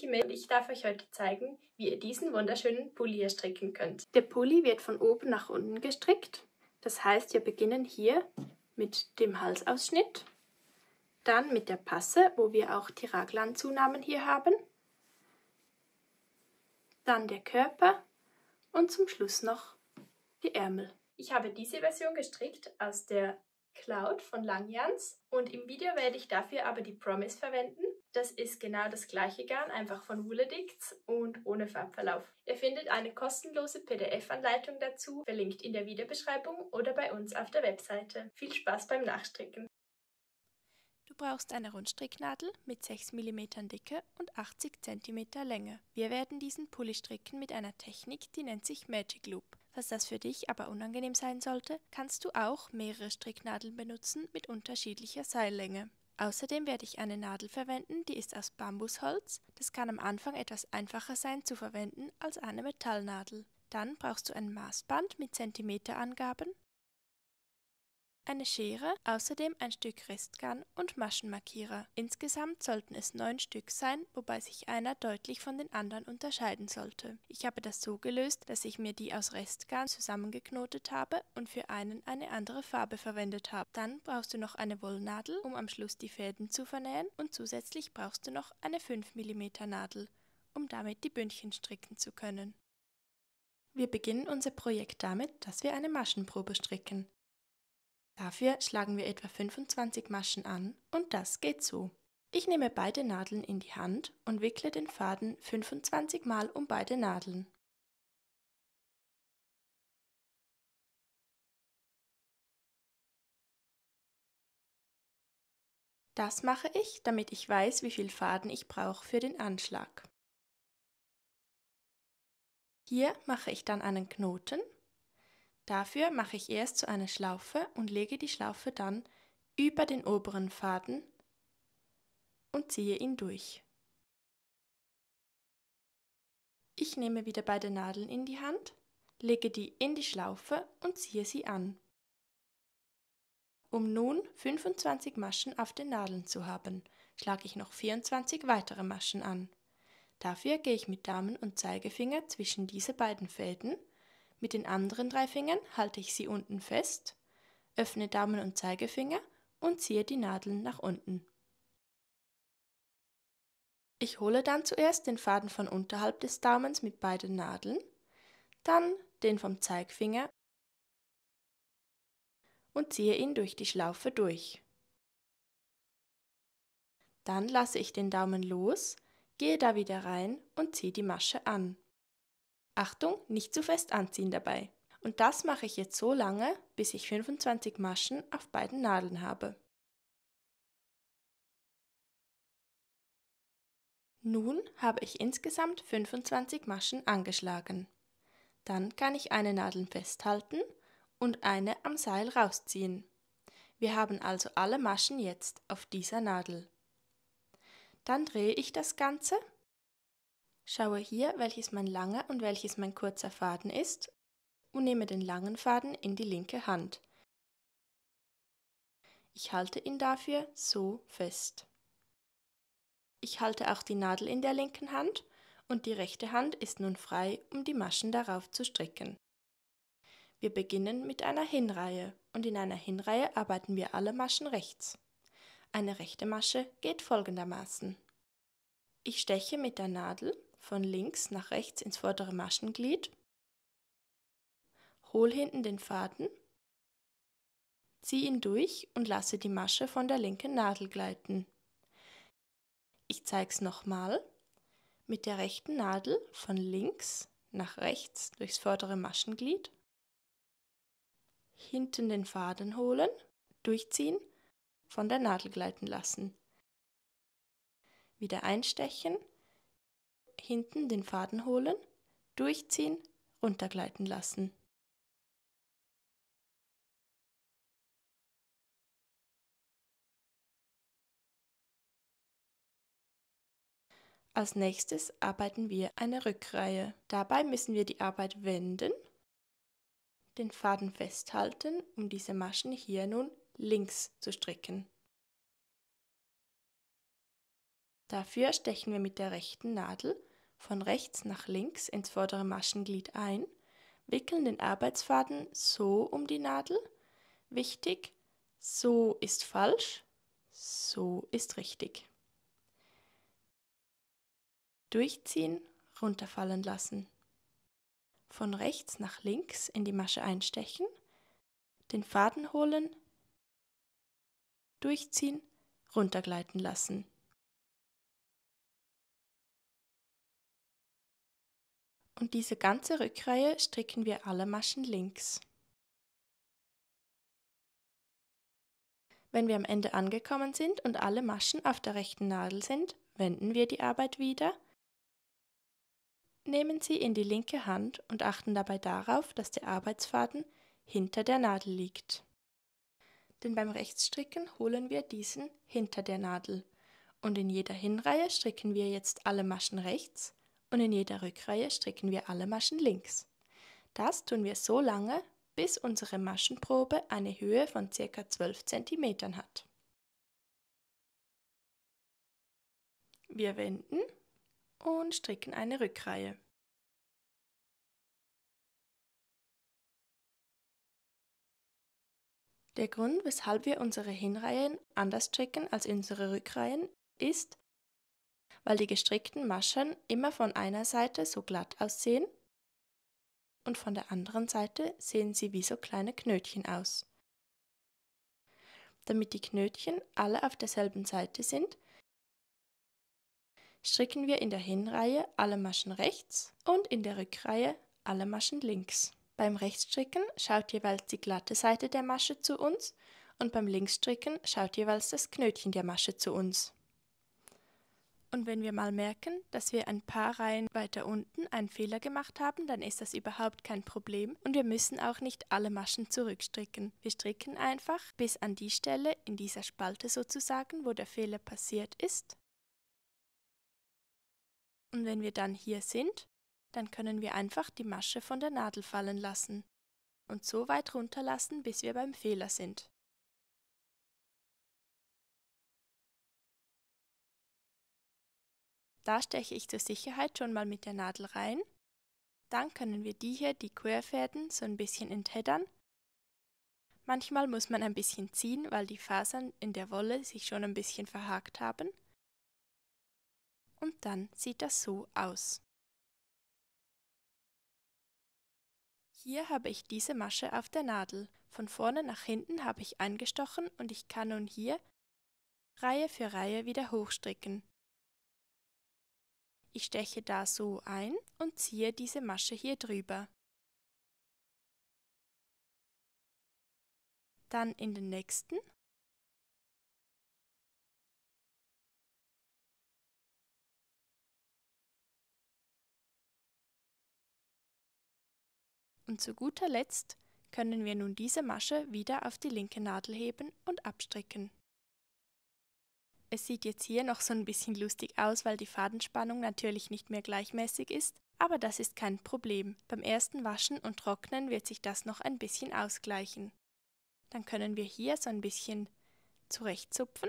Timmy und ich darf euch heute zeigen, wie ihr diesen wunderschönen Pulli hier stricken könnt. Der Pulli wird von oben nach unten gestrickt. Das heißt, wir beginnen hier mit dem Halsausschnitt, dann mit der Passe, wo wir auch die Raglanzunahmen hier haben, dann der Körper und zum Schluss noch die Ärmel. Ich habe diese Version gestrickt aus der Cloud von Langjans und im Video werde ich dafür aber die Promise verwenden. Das ist genau das gleiche Garn, einfach von Wool Addicts und ohne Farbverlauf. Ihr findet eine kostenlose PDF-Anleitung dazu, verlinkt in der Videobeschreibung oder bei uns auf der Webseite. Viel Spaß beim Nachstricken! Du brauchst eine Rundstricknadel mit 6 mm Dicke und 80 cm Länge. Wir werden diesen Pulli stricken mit einer Technik, die nennt sich Magic Loop. Falls das für dich aber unangenehm sein sollte, kannst du auch mehrere Stricknadeln benutzen mit unterschiedlicher Seillänge. Außerdem werde ich eine Nadel verwenden, die ist aus Bambusholz. Das kann am Anfang etwas einfacher sein zu verwenden als eine Metallnadel. Dann brauchst du ein Maßband mit Zentimeterangaben, eine Schere, außerdem ein Stück Restgarn und Maschenmarkierer. Insgesamt sollten es 9 Stück sein, wobei sich einer deutlich von den anderen unterscheiden sollte. Ich habe das so gelöst, dass ich mir die aus Restgarn zusammengeknotet habe und für einen eine andere Farbe verwendet habe. Dann brauchst du noch eine Wollnadel, um am Schluss die Fäden zu vernähen, und zusätzlich brauchst du noch eine 5 mm Nadel, um damit die Bündchen stricken zu können. Wir beginnen unser Projekt damit, dass wir eine Maschenprobe stricken. Dafür schlagen wir etwa 25 Maschen an und das geht so. Ich nehme beide Nadeln in die Hand und wickle den Faden 25 Mal um beide Nadeln. Das mache ich, damit ich weiß, wie viel Faden ich brauche für den Anschlag. Hier mache ich dann einen Knoten. Dafür mache ich erst so eine Schlaufe und lege die Schlaufe dann über den oberen Faden und ziehe ihn durch. Ich nehme wieder beide Nadeln in die Hand, lege die in die Schlaufe und ziehe sie an. Um nun 25 Maschen auf den Nadeln zu haben, schlage ich noch 24 weitere Maschen an. Dafür gehe ich mit Daumen und Zeigefinger zwischen diese beiden Fäden. Mit den anderen 3 Fingern halte ich sie unten fest, öffne Daumen und Zeigefinger und ziehe die Nadeln nach unten. Ich hole dann zuerst den Faden von unterhalb des Daumens mit beiden Nadeln, dann den vom Zeigefinger und ziehe ihn durch die Schlaufe durch. Dann lasse ich den Daumen los, gehe da wieder rein und ziehe die Masche an. Achtung, nicht zu fest anziehen dabei. Und das mache ich jetzt so lange, bis ich 25 Maschen auf beiden Nadeln habe. Nun habe ich insgesamt 25 Maschen angeschlagen. Dann kann ich eine Nadel festhalten und eine am Seil rausziehen. Wir haben also alle Maschen jetzt auf dieser Nadel. Dann drehe ich das Ganze, schaue hier, welches mein langer und welches mein kurzer Faden ist und nehme den langen Faden in die linke Hand. Ich halte ihn dafür so fest. Ich halte auch die Nadel in der linken Hand und die rechte Hand ist nun frei, um die Maschen darauf zu stricken. Wir beginnen mit einer Hinreihe und in einer Hinreihe arbeiten wir alle Maschen rechts. Eine rechte Masche geht folgendermaßen. Ich steche mit der Nadel von links nach rechts ins vordere Maschenglied, hole hinten den Faden, ziehe ihn durch und lasse die Masche von der linken Nadel gleiten. Ich zeige es nochmal. Mit der rechten Nadel von links nach rechts durchs vordere Maschenglied, hinten den Faden holen, durchziehen, von der Nadel gleiten lassen. Wieder einstechen, hinten den Faden holen, durchziehen, runtergleiten lassen. Als nächstes arbeiten wir eine Rückreihe. Dabei müssen wir die Arbeit wenden, den Faden festhalten, um diese Maschen hier nun links zu stricken. Dafür stechen wir mit der rechten Nadel von rechts nach links ins vordere Maschenglied ein, wickeln den Arbeitsfaden so um die Nadel. Wichtig, so ist falsch, so ist richtig. Durchziehen, runterfallen lassen. Von rechts nach links in die Masche einstechen, den Faden holen, durchziehen, runtergleiten lassen. Und diese ganze Rückreihe stricken wir alle Maschen links. Wenn wir am Ende angekommen sind und alle Maschen auf der rechten Nadel sind, wenden wir die Arbeit wieder, nehmen sie in die linke Hand und achten dabei darauf, dass der Arbeitsfaden hinter der Nadel liegt. Denn beim Rechtsstricken holen wir diesen hinter der Nadel und in jeder Hinreihe stricken wir jetzt alle Maschen rechts und in jeder Rückreihe stricken wir alle Maschen links. Das tun wir so lange, bis unsere Maschenprobe eine Höhe von ca. 12 cm hat. Wir wenden und stricken eine Rückreihe. Der Grund, weshalb wir unsere Hinreihen anders stricken als unsere Rückreihen, ist, weil die gestrickten Maschen immer von einer Seite so glatt aussehen und von der anderen Seite sehen sie wie so kleine Knötchen aus. Damit die Knötchen alle auf derselben Seite sind, stricken wir in der Hinreihe alle Maschen rechts und in der Rückreihe alle Maschen links. Beim Rechtsstricken schaut jeweils die glatte Seite der Masche zu uns und beim Linksstricken schaut jeweils das Knötchen der Masche zu uns. Und wenn wir mal merken, dass wir ein paar Reihen weiter unten einen Fehler gemacht haben, dann ist das überhaupt kein Problem und wir müssen auch nicht alle Maschen zurückstricken. Wir stricken einfach bis an die Stelle in dieser Spalte sozusagen, wo der Fehler passiert ist. Und wenn wir dann hier sind, dann können wir einfach die Masche von der Nadel fallen lassen und so weit runterlassen, bis wir beim Fehler sind. Da steche ich zur Sicherheit schon mal mit der Nadel rein. Dann können wir die Querfäden, so ein bisschen entheddern. Manchmal muss man ein bisschen ziehen, weil die Fasern in der Wolle sich schon ein bisschen verhakt haben. Und dann sieht das so aus. Hier habe ich diese Masche auf der Nadel. Von vorne nach hinten habe ich eingestochen und ich kann nun hier Reihe für Reihe wieder hochstricken. Ich steche da so ein und ziehe diese Masche hier drüber. Dann in den nächsten. Und zu guter Letzt können wir nun diese Masche wieder auf die linke Nadel heben und abstricken. Es sieht jetzt hier noch so ein bisschen lustig aus, weil die Fadenspannung natürlich nicht mehr gleichmäßig ist, aber das ist kein Problem. Beim ersten Waschen und Trocknen wird sich das noch ein bisschen ausgleichen. Dann können wir hier so ein bisschen zurechtzupfen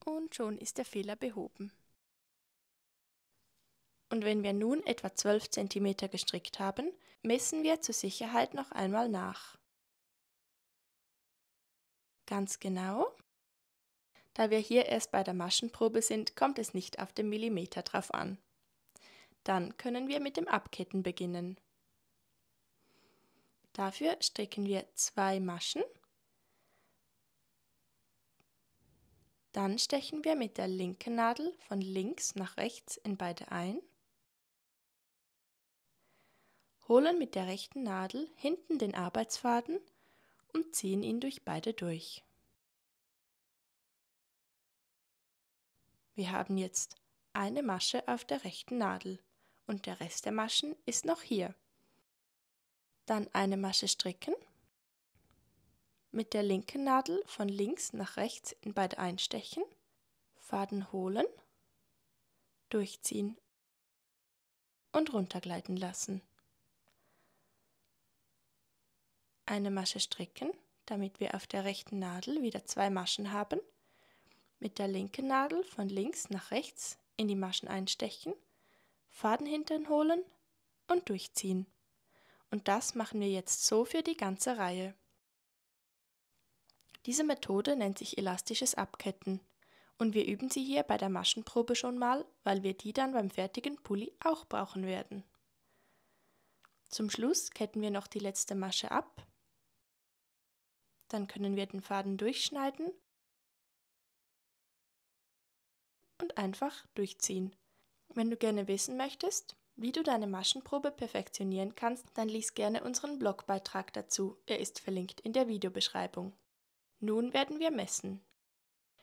und schon ist der Fehler behoben. Und wenn wir nun etwa 12 cm gestrickt haben, messen wir zur Sicherheit noch einmal nach. Ganz genau. Da wir hier erst bei der Maschenprobe sind, kommt es nicht auf den Millimeter drauf an. Dann können wir mit dem Abketten beginnen. Dafür stricken wir 2 Maschen. Dann stechen wir mit der linken Nadel von links nach rechts in beide ein. Holen mit der rechten Nadel hinten den Arbeitsfaden und ziehen ihn durch beide durch. Wir haben jetzt eine Masche auf der rechten Nadel und der Rest der Maschen ist noch hier. Dann eine Masche stricken, mit der linken Nadel von links nach rechts in beide einstechen, Faden holen, durchziehen und runtergleiten lassen. Eine Masche stricken, damit wir auf der rechten Nadel wieder 2 Maschen haben Mit der linken Nadel von links nach rechts in die Maschen einstechen, Fadenhintern holen und durchziehen. Und das machen wir jetzt so für die ganze Reihe. Diese Methode nennt sich elastisches Abketten und wir üben sie hier bei der Maschenprobe schon mal, weil wir die dann beim fertigen Pulli auch brauchen werden. Zum Schluss ketten wir noch die letzte Masche ab, dann können wir den Faden durchschneiden und einfach durchziehen. Wenn du gerne wissen möchtest, wie du deine Maschenprobe perfektionieren kannst, dann lies gerne unseren Blogbeitrag dazu, er ist verlinkt in der Videobeschreibung. Nun werden wir messen.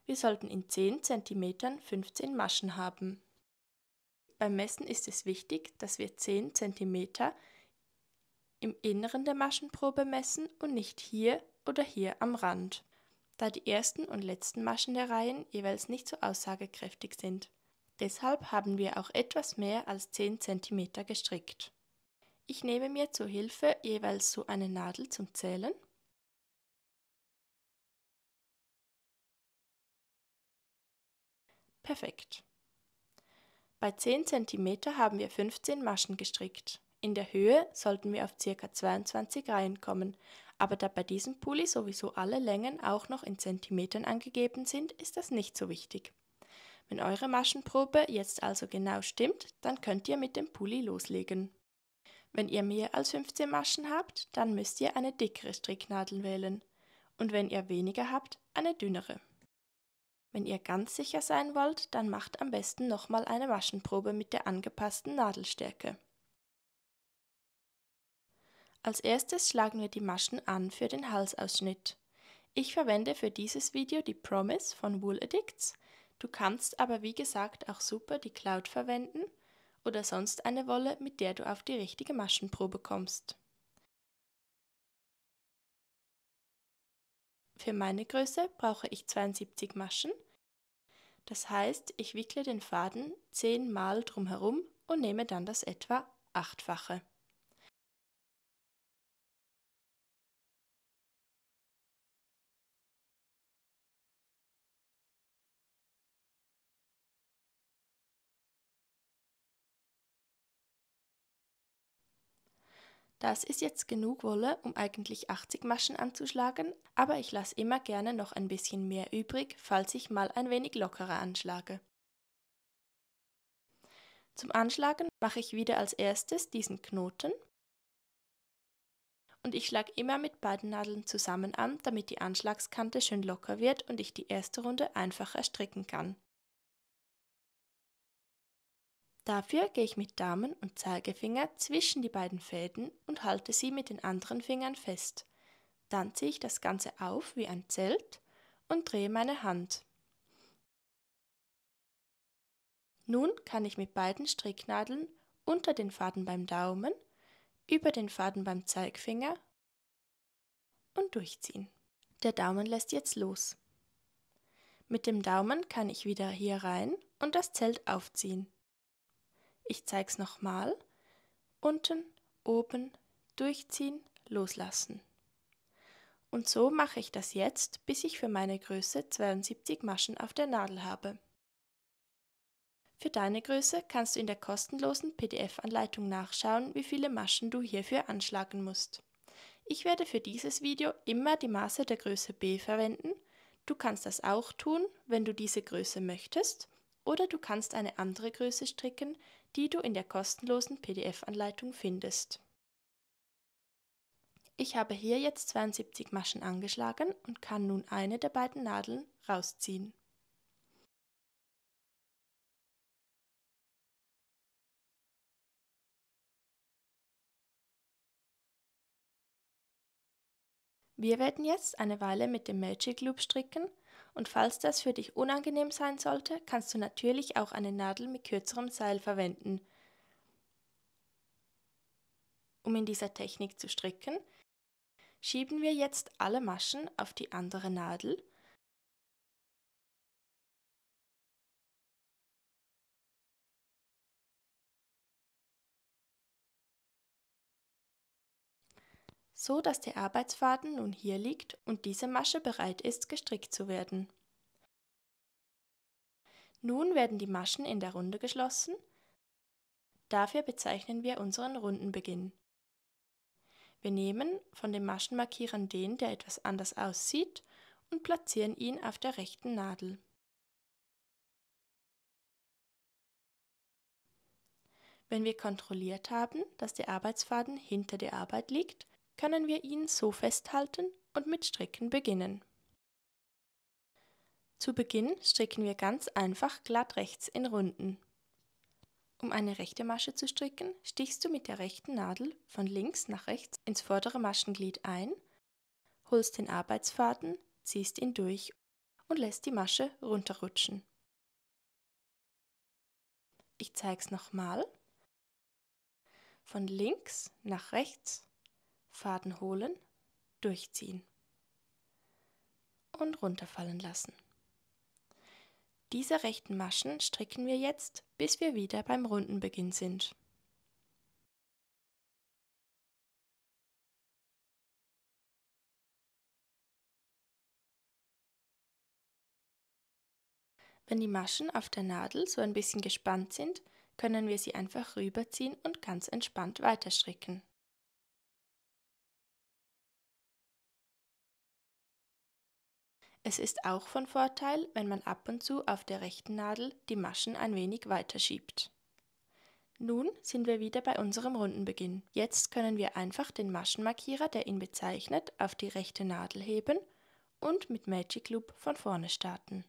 Wir sollten in 10 cm 15 Maschen haben. Beim Messen ist es wichtig, dass wir 10 cm im Inneren der Maschenprobe messen und nicht hier oder hier am Rand, da die ersten und letzten Maschen der Reihen jeweils nicht so aussagekräftig sind. Deshalb haben wir auch etwas mehr als 10 cm gestrickt. Ich nehme mir zur Hilfe jeweils so eine Nadel zum Zählen. Perfekt. Bei 10 cm haben wir 15 Maschen gestrickt. In der Höhe sollten wir auf ca. 22 Reihen kommen, aber da bei diesem Pulli sowieso alle Längen auch noch in Zentimetern angegeben sind, ist das nicht so wichtig. Wenn eure Maschenprobe jetzt also genau stimmt, dann könnt ihr mit dem Pulli loslegen. Wenn ihr mehr als 15 Maschen habt, dann müsst ihr eine dickere Stricknadel wählen und wenn ihr weniger habt, eine dünnere. Wenn ihr ganz sicher sein wollt, dann macht am besten nochmal eine Maschenprobe mit der angepassten Nadelstärke. Als erstes schlagen wir die Maschen an für den Halsausschnitt. Ich verwende für dieses Video die Promise von Wool Addicts. Du kannst aber wie gesagt auch super die Cloud verwenden oder sonst eine Wolle, mit der du auf die richtige Maschenprobe kommst. Für meine Größe brauche ich 72 Maschen. Das heißt, ich wickle den Faden 10 Mal drumherum und nehme dann das etwa 8-fache. Das ist jetzt genug Wolle, um eigentlich 80 Maschen anzuschlagen, aber ich lasse immer gerne noch ein bisschen mehr übrig, falls ich mal ein wenig lockerer anschlage. Zum Anschlagen mache ich wieder als erstes diesen Knoten und ich schlage immer mit beiden Nadeln zusammen an, damit die Anschlagskante schön locker wird und ich die erste Runde einfacher stricken kann. Dafür gehe ich mit Daumen und Zeigefinger zwischen die beiden Fäden und halte sie mit den anderen Fingern fest. Dann ziehe ich das Ganze auf wie ein Zelt und drehe meine Hand. Nun kann ich mit beiden Stricknadeln unter den Faden beim Daumen, über den Faden beim Zeigefinger und durchziehen. Der Daumen lässt jetzt los. Mit dem Daumen kann ich wieder hier rein und das Zelt aufziehen. Ich zeige es nochmal. Unten, oben, durchziehen, loslassen. Und so mache ich das jetzt, bis ich für meine Größe 72 Maschen auf der Nadel habe. Für deine Größe kannst du in der kostenlosen PDF-Anleitung nachschauen, wie viele Maschen du hierfür anschlagen musst. Ich werde für dieses Video immer die Maße der Größe B verwenden. Du kannst das auch tun, wenn du diese Größe möchtest, oder du kannst eine andere Größe stricken, die du in der kostenlosen PDF-Anleitung findest. Ich habe hier jetzt 72 Maschen angeschlagen und kann nun eine der beiden Nadeln rausziehen. Wir werden jetzt eine Weile mit dem Magic Loop stricken und falls das für dich unangenehm sein sollte, kannst du natürlich auch eine Nadel mit kürzerem Seil verwenden. Um in dieser Technik zu stricken, schieben wir jetzt alle Maschen auf die andere Nadel so dass der Arbeitsfaden nun hier liegt und diese Masche bereit ist, gestrickt zu werden. Nun werden die Maschen in der Runde geschlossen. Dafür bezeichnen wir unseren Rundenbeginn. Wir nehmen von den Maschenmarkierern den, der etwas anders aussieht, und platzieren ihn auf der rechten Nadel. Wenn wir kontrolliert haben, dass der Arbeitsfaden hinter der Arbeit liegt, können wir ihn so festhalten und mit Stricken beginnen. Zu Beginn stricken wir ganz einfach glatt rechts in Runden. Um eine rechte Masche zu stricken, stichst du mit der rechten Nadel von links nach rechts ins vordere Maschenglied ein, holst den Arbeitsfaden, ziehst ihn durch und lässt die Masche runterrutschen. Ich zeige es nochmal. Von links nach rechts, Faden holen, durchziehen und runterfallen lassen. Diese rechten Maschen stricken wir jetzt, bis wir wieder beim Rundenbeginn sind. Wenn die Maschen auf der Nadel so ein bisschen gespannt sind, können wir sie einfach rüberziehen und ganz entspannt weiterstricken. Es ist auch von Vorteil, wenn man ab und zu auf der rechten Nadel die Maschen ein wenig weiterschiebt. Nun sind wir wieder bei unserem Rundenbeginn. Jetzt können wir einfach den Maschenmarkierer, der ihn bezeichnet, auf die rechte Nadel heben und mit Magic Loop von vorne starten.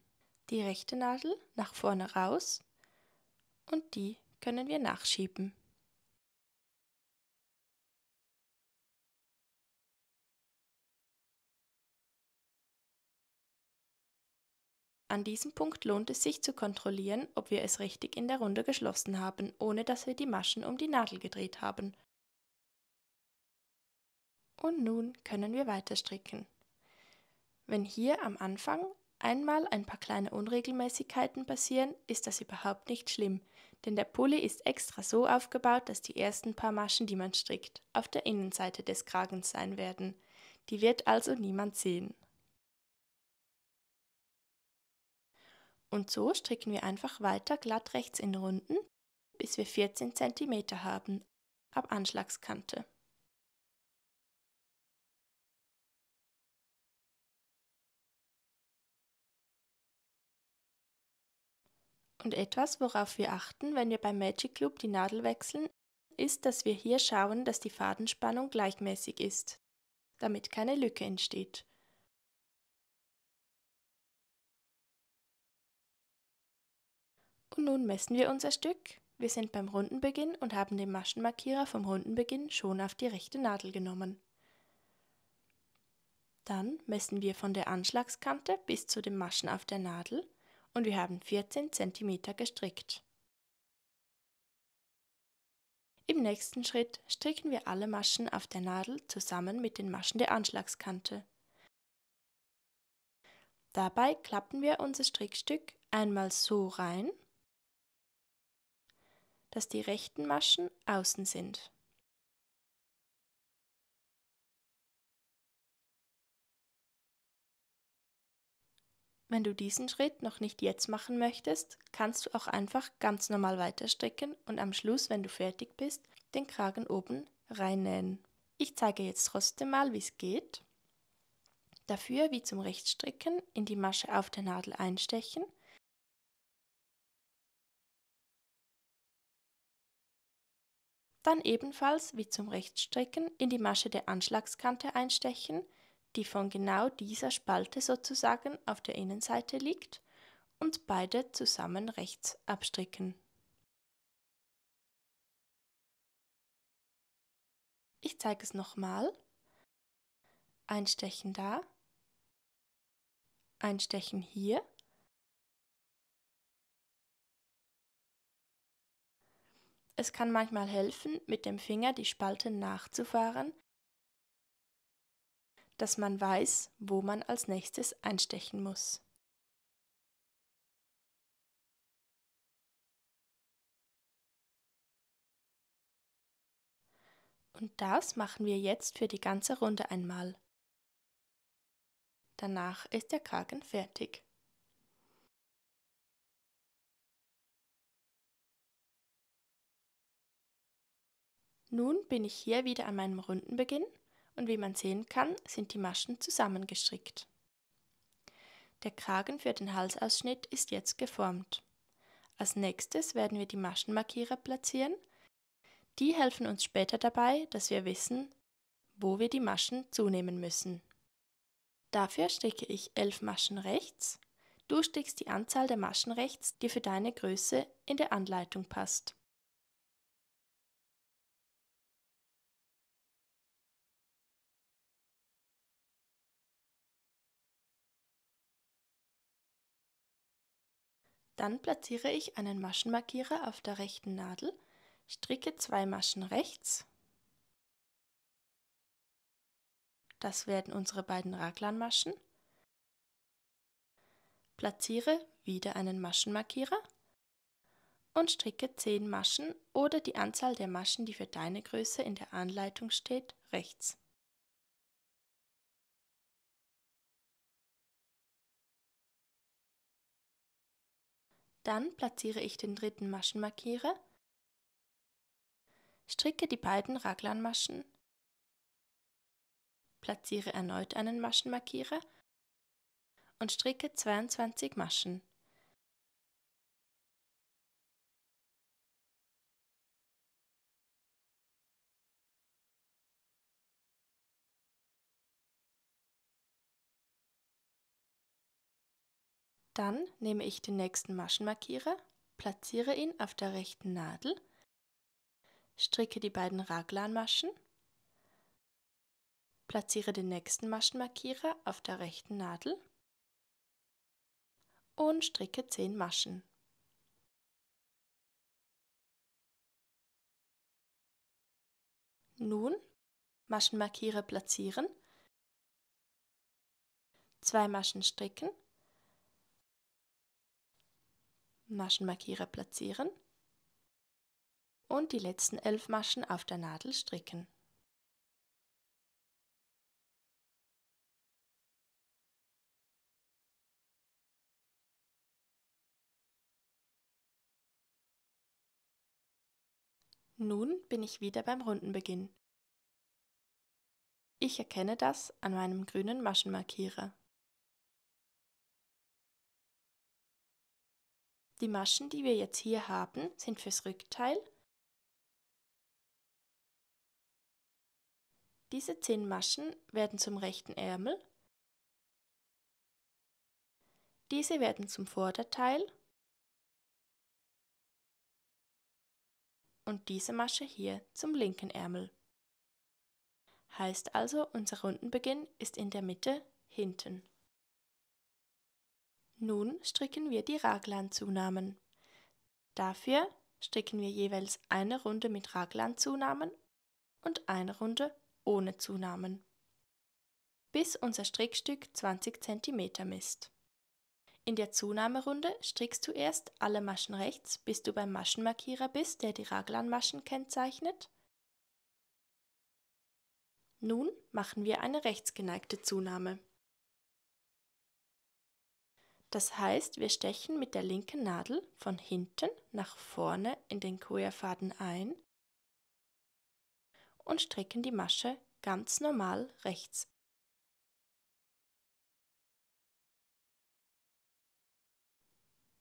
Die rechte Nadel nach vorne raus und die können wir nachschieben. An diesem Punkt lohnt es sich zu kontrollieren, ob wir es richtig in der Runde geschlossen haben, ohne dass wir die Maschen um die Nadel gedreht haben. Und nun können wir weiter stricken. Wenn hier am Anfang einmal ein paar kleine Unregelmäßigkeiten passieren, ist das überhaupt nicht schlimm, denn der Pulli ist extra so aufgebaut, dass die ersten paar Maschen, die man strickt, auf der Innenseite des Kragens sein werden. Die wird also niemand sehen. Und so stricken wir einfach weiter glatt rechts in Runden, bis wir 14 cm haben, ab Anschlagskante. Und etwas, worauf wir achten, wenn wir beim Magic Loop die Nadel wechseln, ist, dass wir hier schauen, dass die Fadenspannung gleichmäßig ist, damit keine Lücke entsteht. Und nun messen wir unser Stück. Wir sind beim Rundenbeginn und haben den Maschenmarkierer vom Rundenbeginn schon auf die rechte Nadel genommen. Dann messen wir von der Anschlagskante bis zu den Maschen auf der Nadel und wir haben 14 cm gestrickt. Im nächsten Schritt stricken wir alle Maschen auf der Nadel zusammen mit den Maschen der Anschlagskante. Dabei klappen wir unser Strickstück einmal so rein, dass die rechten Maschen außen sind. Wenn du diesen Schritt noch nicht jetzt machen möchtest, kannst du auch einfach ganz normal weiter stricken und am Schluss, wenn du fertig bist, den Kragen oben reinnähen. Ich zeige jetzt trotzdem mal, wie es geht. Dafür, wie zum Rechtsstricken, in die Masche auf der Nadel einstechen. Dann ebenfalls, wie zum Rechtsstricken, in die Masche der Anschlagskante einstechen, die von genau dieser Spalte sozusagen auf der Innenseite liegt, und beide zusammen rechts abstricken. Ich zeige es nochmal. Einstechen da, einstechen hier. Es kann manchmal helfen, mit dem Finger die Spalten nachzufahren, dass man weiß, wo man als nächstes einstechen muss. Und das machen wir jetzt für die ganze Runde einmal. Danach ist der Kragen fertig. Nun bin ich hier wieder an meinem Rundenbeginn und wie man sehen kann, sind die Maschen zusammengestrickt. Der Kragen für den Halsausschnitt ist jetzt geformt. Als nächstes werden wir die Maschenmarkierer platzieren. Die helfen uns später dabei, dass wir wissen, wo wir die Maschen zunehmen müssen. Dafür stricke ich 11 Maschen rechts. Du strickst die Anzahl der Maschen rechts, die für deine Größe in der Anleitung passt. Dann platziere ich einen Maschenmarkierer auf der rechten Nadel, stricke 2 Maschen rechts. Das werden unsere beiden Raglanmaschen. Platziere wieder einen Maschenmarkierer und stricke 10 Maschen oder die Anzahl der Maschen, die für deine Größe in der Anleitung steht, rechts. Dann platziere ich den dritten Maschenmarkierer, stricke die beiden Raglanmaschen, platziere erneut einen Maschenmarkierer und stricke 22 Maschen. Dann nehme ich den nächsten Maschenmarkierer, platziere ihn auf der rechten Nadel, stricke die beiden Raglanmaschen, platziere den nächsten Maschenmarkierer auf der rechten Nadel und stricke 10 Maschen. Nun Maschenmarkierer platzieren, 2 Maschen stricken, Maschenmarkierer platzieren und die letzten 11 Maschen auf der Nadel stricken. Nun bin ich wieder beim Rundenbeginn. Ich erkenne das an meinem grünen Maschenmarkierer. Die Maschen, die wir jetzt hier haben, sind fürs Rückteil. Diese 10 Maschen werden zum rechten Ärmel, diese werden zum Vorderteil und diese Masche hier zum linken Ärmel. Heißt also, unser Rundenbeginn ist in der Mitte hinten. Nun stricken wir die Raglanzunahmen. Dafür stricken wir jeweils eine Runde mit Raglanzunahmen und eine Runde ohne Zunahmen, bis unser Strickstück 20 cm misst. In der Zunahmerunde strickst du erst alle Maschen rechts, bis du beim Maschenmarkierer bist, der die Raglanmaschen kennzeichnet. Nun machen wir eine rechtsgeneigte Zunahme. Das heißt, wir stechen mit der linken Nadel von hinten nach vorne in den Querfaden ein und stricken die Masche ganz normal rechts.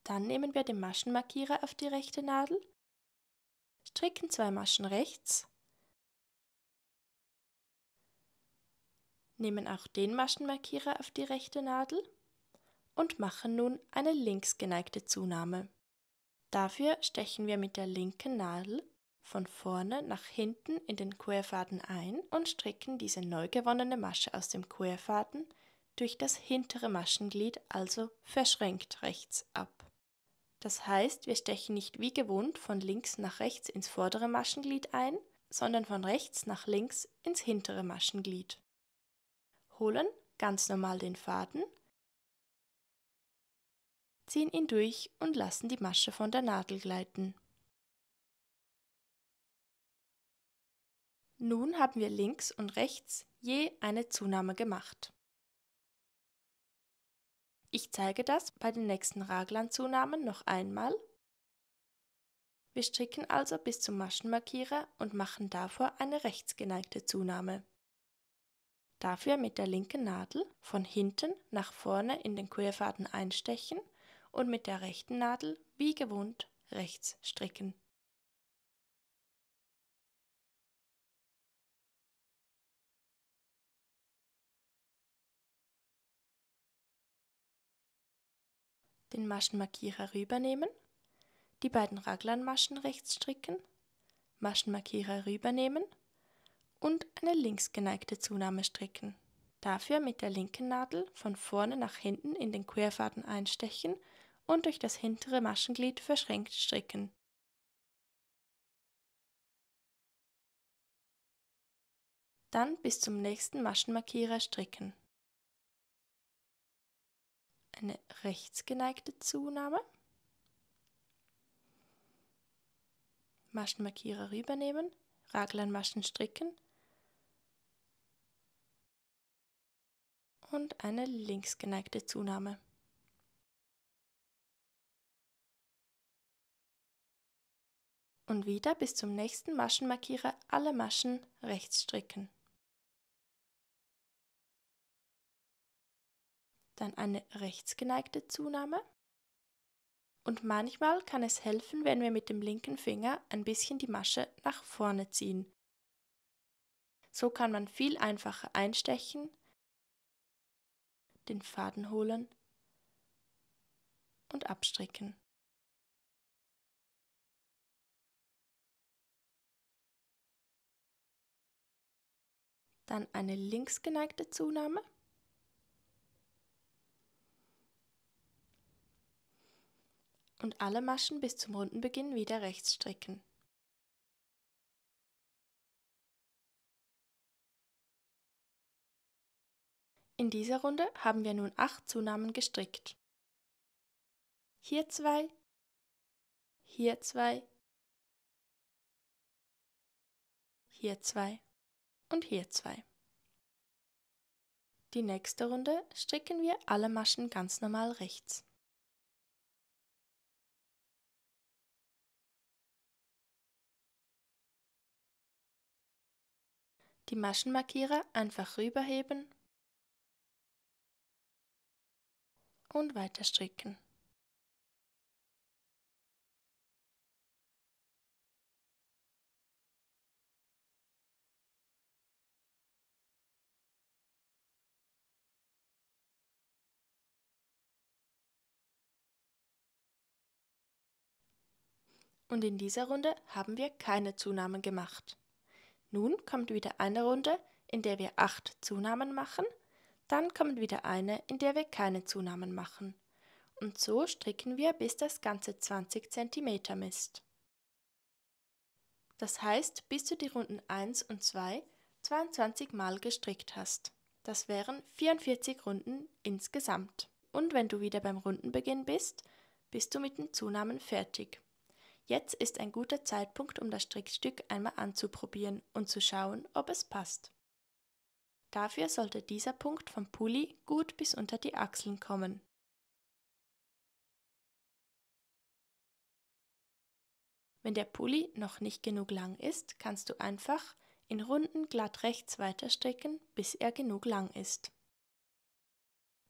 Dann nehmen wir den Maschenmarkierer auf die rechte Nadel, stricken 2 Maschen rechts, nehmen auch den Maschenmarkierer auf die rechte Nadel und machen nun eine linksgeneigte Zunahme. Dafür stechen wir mit der linken Nadel von vorne nach hinten in den Querfaden ein und stricken diese neu gewonnene Masche aus dem Querfaden durch das hintere Maschenglied, also verschränkt rechts ab. Das heißt, wir stechen nicht wie gewohnt von links nach rechts ins vordere Maschenglied ein, sondern von rechts nach links ins hintere Maschenglied. Holen ganz normal den Faden, ziehen ihn durch und lassen die Masche von der Nadel gleiten. Nun haben wir links und rechts je eine Zunahme gemacht. Ich zeige das bei den nächsten Raglanzunahmen noch einmal. Wir stricken also bis zum Maschenmarkierer und machen davor eine rechtsgeneigte Zunahme. Dafür mit der linken Nadel von hinten nach vorne in den Querfaden einstechen und mit der rechten Nadel wie gewohnt rechts stricken. Den Maschenmarkierer rübernehmen, die beiden Raglanmaschen rechts stricken, Maschenmarkierer rübernehmen und eine linksgeneigte Zunahme stricken. Dafür mit der linken Nadel von vorne nach hinten in den Querfaden einstechen und durch das hintere Maschenglied verschränkt stricken. Dann bis zum nächsten Maschenmarkierer stricken. Eine rechtsgeneigte Zunahme, Maschenmarkierer rübernehmen, Raglanmaschen stricken und eine linksgeneigte Zunahme. Und wieder bis zum nächsten Maschenmarkierer alle Maschen rechts stricken. Dann eine rechtsgeneigte Zunahme. Und manchmal kann es helfen, wenn wir mit dem linken Finger ein bisschen die Masche nach vorne ziehen. So kann man viel einfacher einstechen, den Faden holen und abstricken. Dann eine linksgeneigte Zunahme. Und alle Maschen bis zum Rundenbeginn wieder rechts stricken. In dieser Runde haben wir nun 8 Zunahmen gestrickt. Hier 2, hier 2, hier 2 und hier 2. Die nächste Runde stricken wir alle Maschen ganz normal rechts. Die Maschenmarkierer einfach rüberheben und weiter stricken. Und in dieser Runde haben wir keine Zunahmen gemacht. Nun kommt wieder eine Runde, in der wir 8 Zunahmen machen, dann kommt wieder eine, in der wir keine Zunahmen machen. Und so stricken wir, bis das Ganze 20 cm misst. Das heißt, bis du die Runden 1 und 2 22 Mal gestrickt hast. Das wären 44 Runden insgesamt. Und wenn du wieder beim Rundenbeginn bist, bist du mit den Zunahmen fertig. Jetzt ist ein guter Zeitpunkt, um das Strickstück einmal anzuprobieren und zu schauen, ob es passt. Dafür sollte dieser Punkt vom Pulli gut bis unter die Achseln kommen. Wenn der Pulli noch nicht genug lang ist, kannst du einfach in Runden glatt rechts weiter stricken, bis er genug lang ist.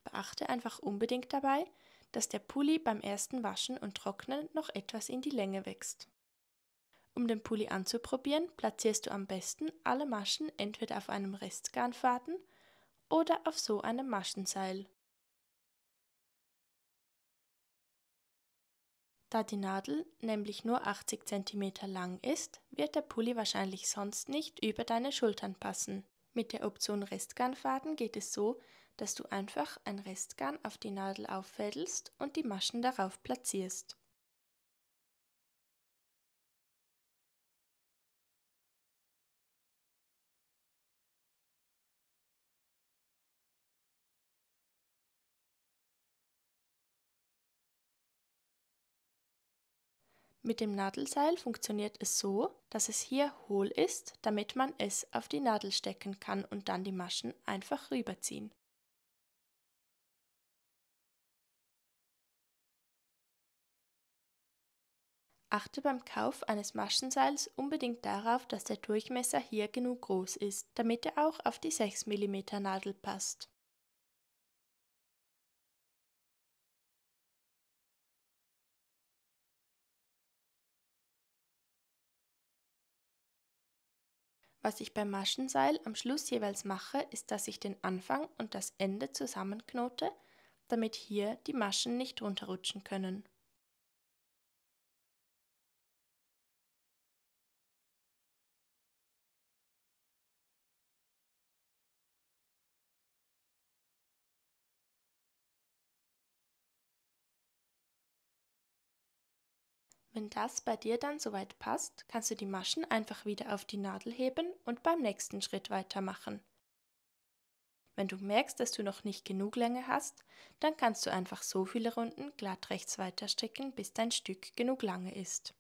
Beachte einfach unbedingt dabei, dass der Pulli beim ersten Waschen und Trocknen noch etwas in die Länge wächst. Um den Pulli anzuprobieren, platzierst du am besten alle Maschen entweder auf einem Restgarnfaden oder auf so einem Maschenseil. Da die Nadel nämlich nur 80 cm lang ist, wird der Pulli wahrscheinlich sonst nicht über deine Schultern passen. Mit der Option Restgarnfaden geht es so, dass du einfach ein Restgarn auf die Nadel auffädelst und die Maschen darauf platzierst. Mit dem Nadelseil funktioniert es so, dass es hier hohl ist, damit man es auf die Nadel stecken kann und dann die Maschen einfach rüberziehen. Achte beim Kauf eines Maschenseils unbedingt darauf, dass der Durchmesser hier genug groß ist, damit er auch auf die 6 mm Nadel passt. Was ich beim Maschenseil am Schluss jeweils mache, ist, dass ich den Anfang und das Ende zusammenknote, damit hier die Maschen nicht runterrutschen können. Wenn das bei dir dann soweit passt, kannst du die Maschen einfach wieder auf die Nadel heben und beim nächsten Schritt weitermachen. Wenn du merkst, dass du noch nicht genug Länge hast, dann kannst du einfach so viele Runden glatt rechts weiter stricken, bis dein Stück genug lange ist.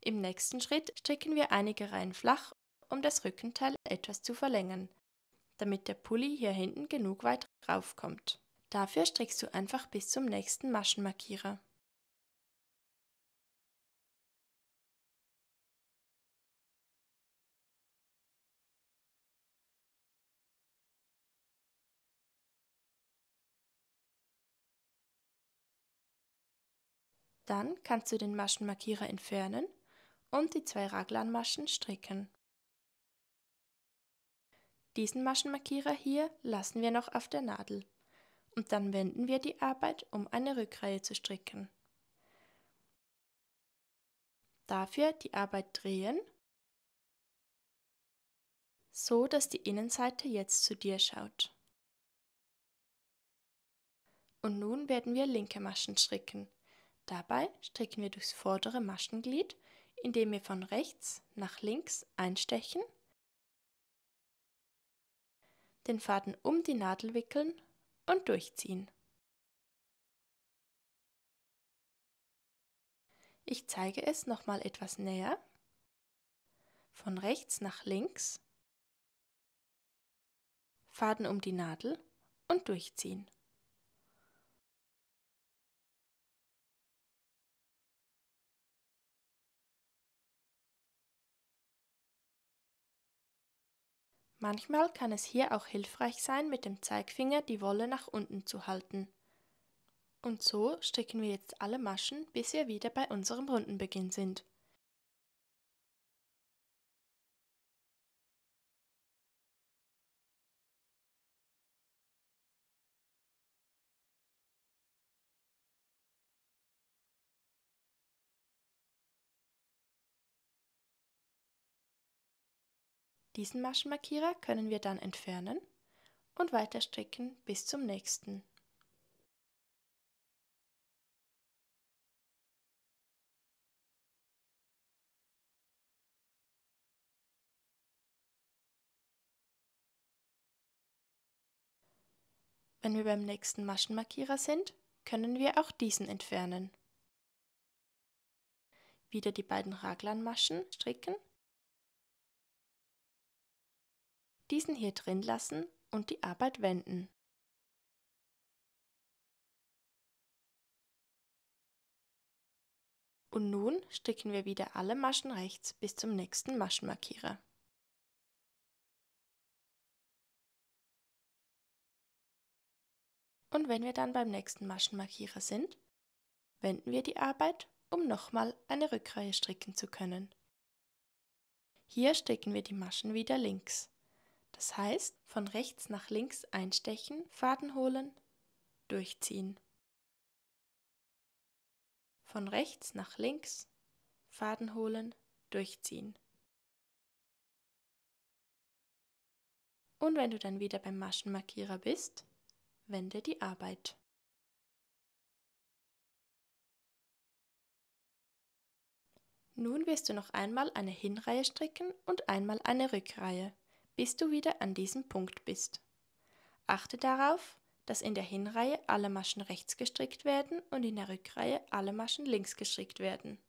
Im nächsten Schritt stricken wir einige Reihen flach, um das Rückenteil etwas zu verlängern, damit der Pulli hier hinten genug weit raufkommt. Dafür strickst du einfach bis zum nächsten Maschenmarkierer. Dann kannst du den Maschenmarkierer entfernen und die 2 Raglanmaschen stricken. Diesen Maschenmarkierer hier lassen wir noch auf der Nadel und dann wenden wir die Arbeit, um eine Rückreihe zu stricken. Dafür die Arbeit drehen, so dass die Innenseite jetzt zu dir schaut. Und nun werden wir linke Maschen stricken. Dabei stricken wir durchs vordere Maschenglied, indem wir von rechts nach links einstechen, den Faden um die Nadel wickeln und durchziehen. Ich zeige es nochmal etwas näher. Von rechts nach links, Faden um die Nadel und durchziehen. Manchmal kann es hier auch hilfreich sein, mit dem Zeigefinger die Wolle nach unten zu halten. Und so stricken wir jetzt alle Maschen, bis wir wieder bei unserem Rundenbeginn sind. Diesen Maschenmarkierer können wir dann entfernen und weiter stricken bis zum nächsten. Wenn wir beim nächsten Maschenmarkierer sind, können wir auch diesen entfernen. Wieder die beiden Raglanmaschen stricken, diesen hier drin lassen und die Arbeit wenden. Und nun stricken wir wieder alle Maschen rechts bis zum nächsten Maschenmarkierer. Und wenn wir dann beim nächsten Maschenmarkierer sind, wenden wir die Arbeit, um nochmal eine Rückreihe stricken zu können. Hier stricken wir die Maschen wieder links. Das heißt, von rechts nach links einstechen, Faden holen, durchziehen. Von rechts nach links, Faden holen, durchziehen. Und wenn du dann wieder beim Maschenmarkierer bist, wende die Arbeit. Nun wirst du noch einmal eine Hinreihe stricken und einmal eine Rückreihe, bis du wieder an diesem Punkt bist. Achte darauf, dass in der Hinreihe alle Maschen rechts gestrickt werden und in der Rückreihe alle Maschen links gestrickt werden.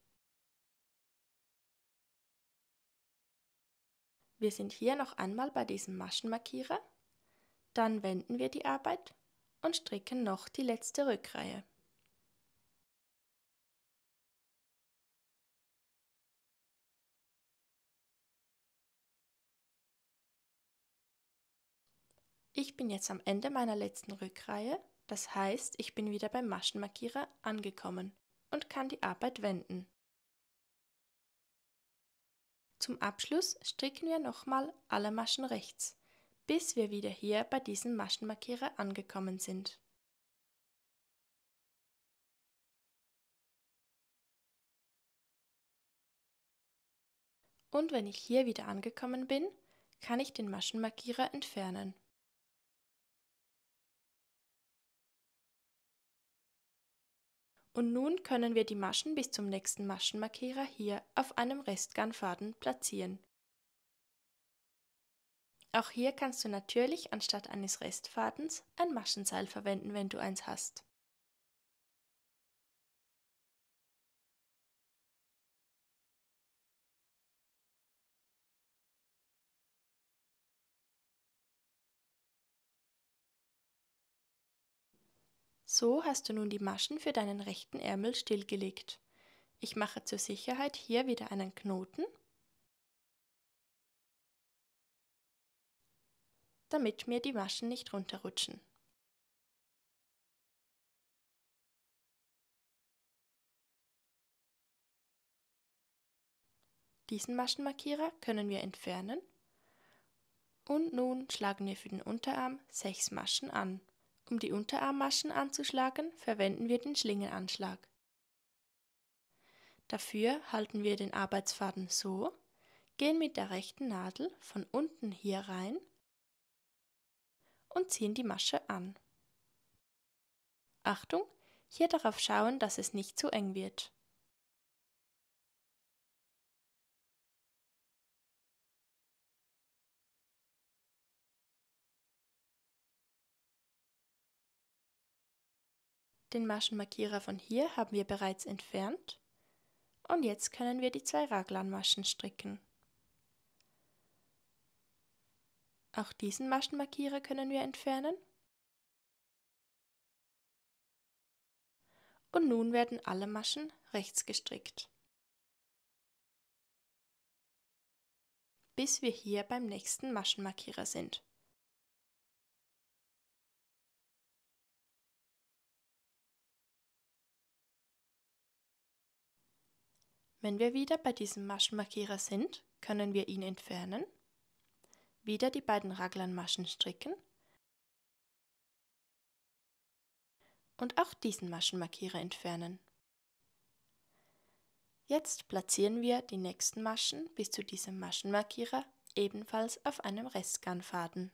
Wir sind hier noch einmal bei diesem Maschenmarkierer, dann wenden wir die Arbeit und stricken noch die letzte Rückreihe. Ich bin jetzt am Ende meiner letzten Rückreihe, das heißt, ich bin wieder beim Maschenmarkierer angekommen und kann die Arbeit wenden. Zum Abschluss stricken wir nochmal alle Maschen rechts, bis wir wieder hier bei diesem Maschenmarkierer angekommen sind. Und wenn ich hier wieder angekommen bin, kann ich den Maschenmarkierer entfernen. Und nun können wir die Maschen bis zum nächsten Maschenmarkierer hier auf einem Restgarnfaden platzieren. Auch hier kannst du natürlich anstatt eines Restfadens ein Maschenseil verwenden, wenn du eins hast. So hast du nun die Maschen für deinen rechten Ärmel stillgelegt. Ich mache zur Sicherheit hier wieder einen Knoten, damit mir die Maschen nicht runterrutschen. Diesen Maschenmarkierer können wir entfernen und nun schlagen wir für den Unterarm 6 Maschen an. Um die Unterarmmaschen anzuschlagen, verwenden wir den Schlingenanschlag. Dafür halten wir den Arbeitsfaden so, gehen mit der rechten Nadel von unten hier rein und ziehen die Masche an. Achtung, hier darauf schauen, dass es nicht zu eng wird. Den Maschenmarkierer von hier haben wir bereits entfernt und jetzt können wir die 2 Raglanmaschen stricken. Auch diesen Maschenmarkierer können wir entfernen. Und nun werden alle Maschen rechts gestrickt, bis wir hier beim nächsten Maschenmarkierer sind. Wenn wir wieder bei diesem Maschenmarkierer sind, können wir ihn entfernen, wieder die beiden Raglanmaschen stricken und auch diesen Maschenmarkierer entfernen. Jetzt platzieren wir die nächsten Maschen bis zu diesem Maschenmarkierer ebenfalls auf einem Restgarnfaden.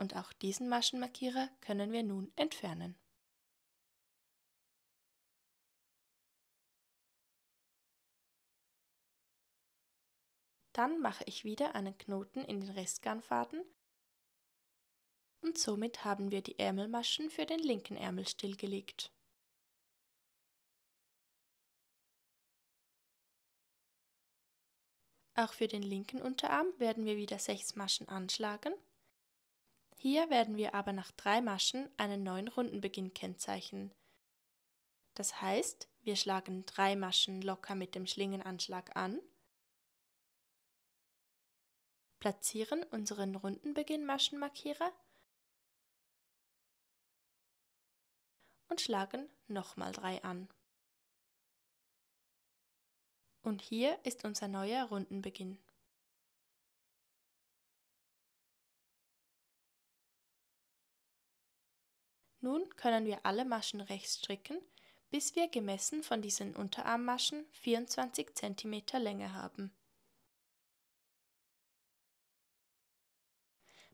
Und auch diesen Maschenmarkierer können wir nun entfernen. Dann mache ich wieder einen Knoten in den Restgarnfaden und somit haben wir die Ärmelmaschen für den linken Ärmel stillgelegt. Auch für den linken Unterarm werden wir wieder 6 Maschen anschlagen. Hier werden wir aber nach 3 Maschen einen neuen Rundenbeginn kennzeichnen. Das heißt, wir schlagen 3 Maschen locker mit dem Schlingenanschlag an, platzieren unseren Rundenbeginn-Maschenmarkierer und schlagen nochmal 3 an. Und hier ist unser neuer Rundenbeginn. Nun können wir alle Maschen rechts stricken, bis wir gemessen von diesen Unterarmmaschen 24 cm Länge haben.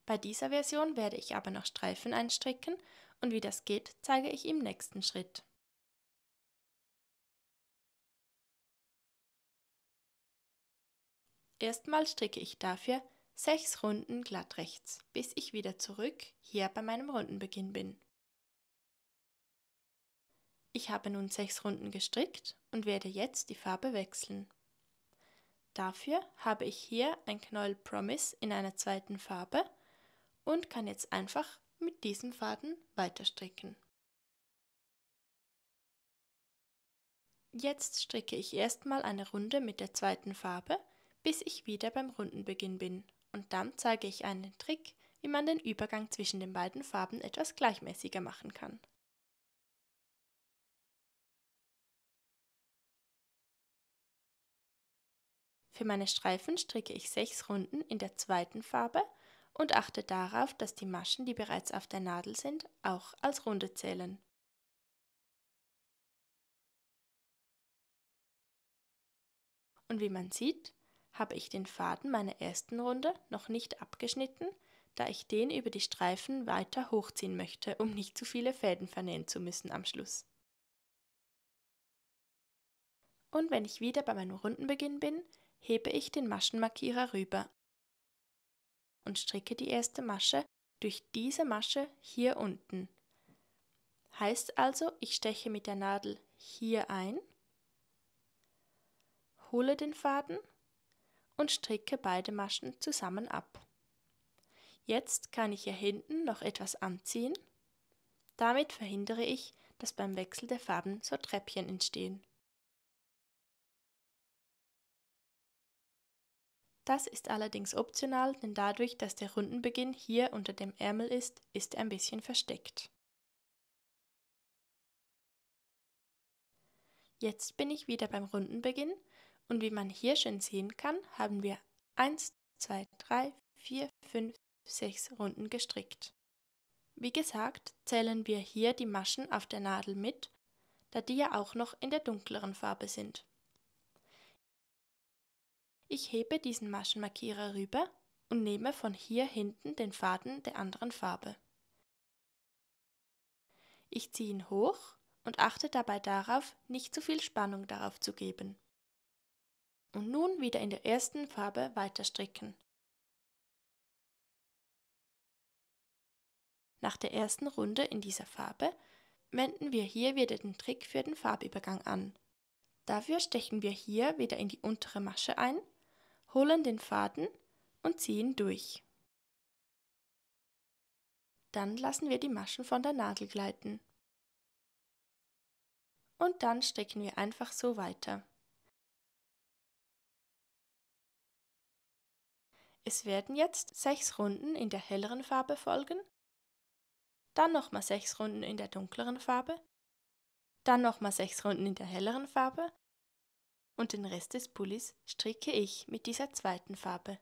Bei dieser Version werde ich aber noch Streifen einstricken und wie das geht, zeige ich im nächsten Schritt. Erstmal stricke ich dafür 6 Runden glatt rechts, bis ich wieder zurück hier bei meinem Rundenbeginn bin. Ich habe nun 6 Runden gestrickt und werde jetzt die Farbe wechseln. Dafür habe ich hier ein Knäuel Promise in einer zweiten Farbe und kann jetzt einfach mit diesem Faden weiterstricken. Jetzt stricke ich erstmal eine Runde mit der zweiten Farbe, bis ich wieder beim Rundenbeginn bin, und dann zeige ich einen Trick, wie man den Übergang zwischen den beiden Farben etwas gleichmäßiger machen kann. Für meine Streifen stricke ich 6 Runden in der zweiten Farbe und achte darauf, dass die Maschen, die bereits auf der Nadel sind, auch als Runde zählen. Und wie man sieht, habe ich den Faden meiner ersten Runde noch nicht abgeschnitten, da ich den über die Streifen weiter hochziehen möchte, um nicht zu viele Fäden vernähen zu müssen am Schluss. Und wenn ich wieder bei meinem Rundenbeginn bin, hebe ich den Maschenmarkierer rüber und stricke die erste Masche durch diese Masche hier unten. Heißt also, ich steche mit der Nadel hier ein, hole den Faden und stricke beide Maschen zusammen ab. Jetzt kann ich hier hinten noch etwas anziehen. Damit verhindere ich, dass beim Wechsel der Farben so Treppchen entstehen. Das ist allerdings optional, denn dadurch, dass der Rundenbeginn hier unter dem Ärmel ist er ein bisschen versteckt. Jetzt bin ich wieder beim Rundenbeginn und wie man hier schön sehen kann, haben wir 1, 2, 3, 4, 5, 6 Runden gestrickt. Wie gesagt, zählen wir hier die Maschen auf der Nadel mit, da die ja auch noch in der dunkleren Farbe sind. Ich hebe diesen Maschenmarkierer rüber und nehme von hier hinten den Faden der anderen Farbe. Ich ziehe ihn hoch und achte dabei darauf, nicht zu viel Spannung darauf zu geben. Und nun wieder in der ersten Farbe weiter stricken. Nach der ersten Runde in dieser Farbe wenden wir hier wieder den Trick für den Farbübergang an. Dafür stechen wir hier wieder in die untere Masche ein, holen den Faden und ziehen durch. Dann lassen wir die Maschen von der Nadel gleiten. Und dann stricken wir einfach so weiter. Es werden jetzt 6 Runden in der helleren Farbe folgen, dann nochmal 6 Runden in der dunkleren Farbe, dann nochmal 6 Runden in der helleren Farbe und den Rest des Pullis stricke ich mit dieser zweiten Farbe.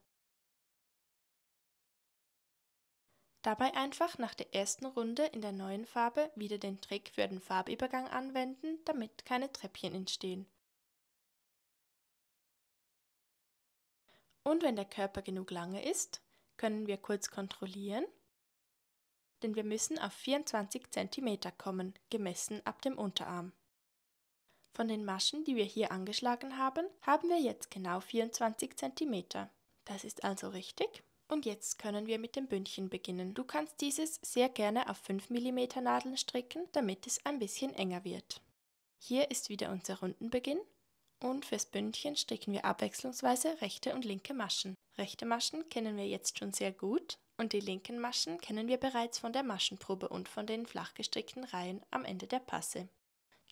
Dabei einfach nach der ersten Runde in der neuen Farbe wieder den Trick für den Farbübergang anwenden, damit keine Treppchen entstehen. Und wenn der Körper genug lange ist, können wir kurz kontrollieren, denn wir müssen auf 24 cm kommen, gemessen ab dem Unterarm. Von den Maschen, die wir hier angeschlagen haben, haben wir jetzt genau 24 cm. Das ist also richtig. Und jetzt können wir mit dem Bündchen beginnen. Du kannst dieses sehr gerne auf 5 mm Nadeln stricken, damit es ein bisschen enger wird. Hier ist wieder unser Rundenbeginn und fürs Bündchen stricken wir abwechslungsweise rechte und linke Maschen. Rechte Maschen kennen wir jetzt schon sehr gut und die linken Maschen kennen wir bereits von der Maschenprobe und von den flach gestrickten Reihen am Ende der Passe.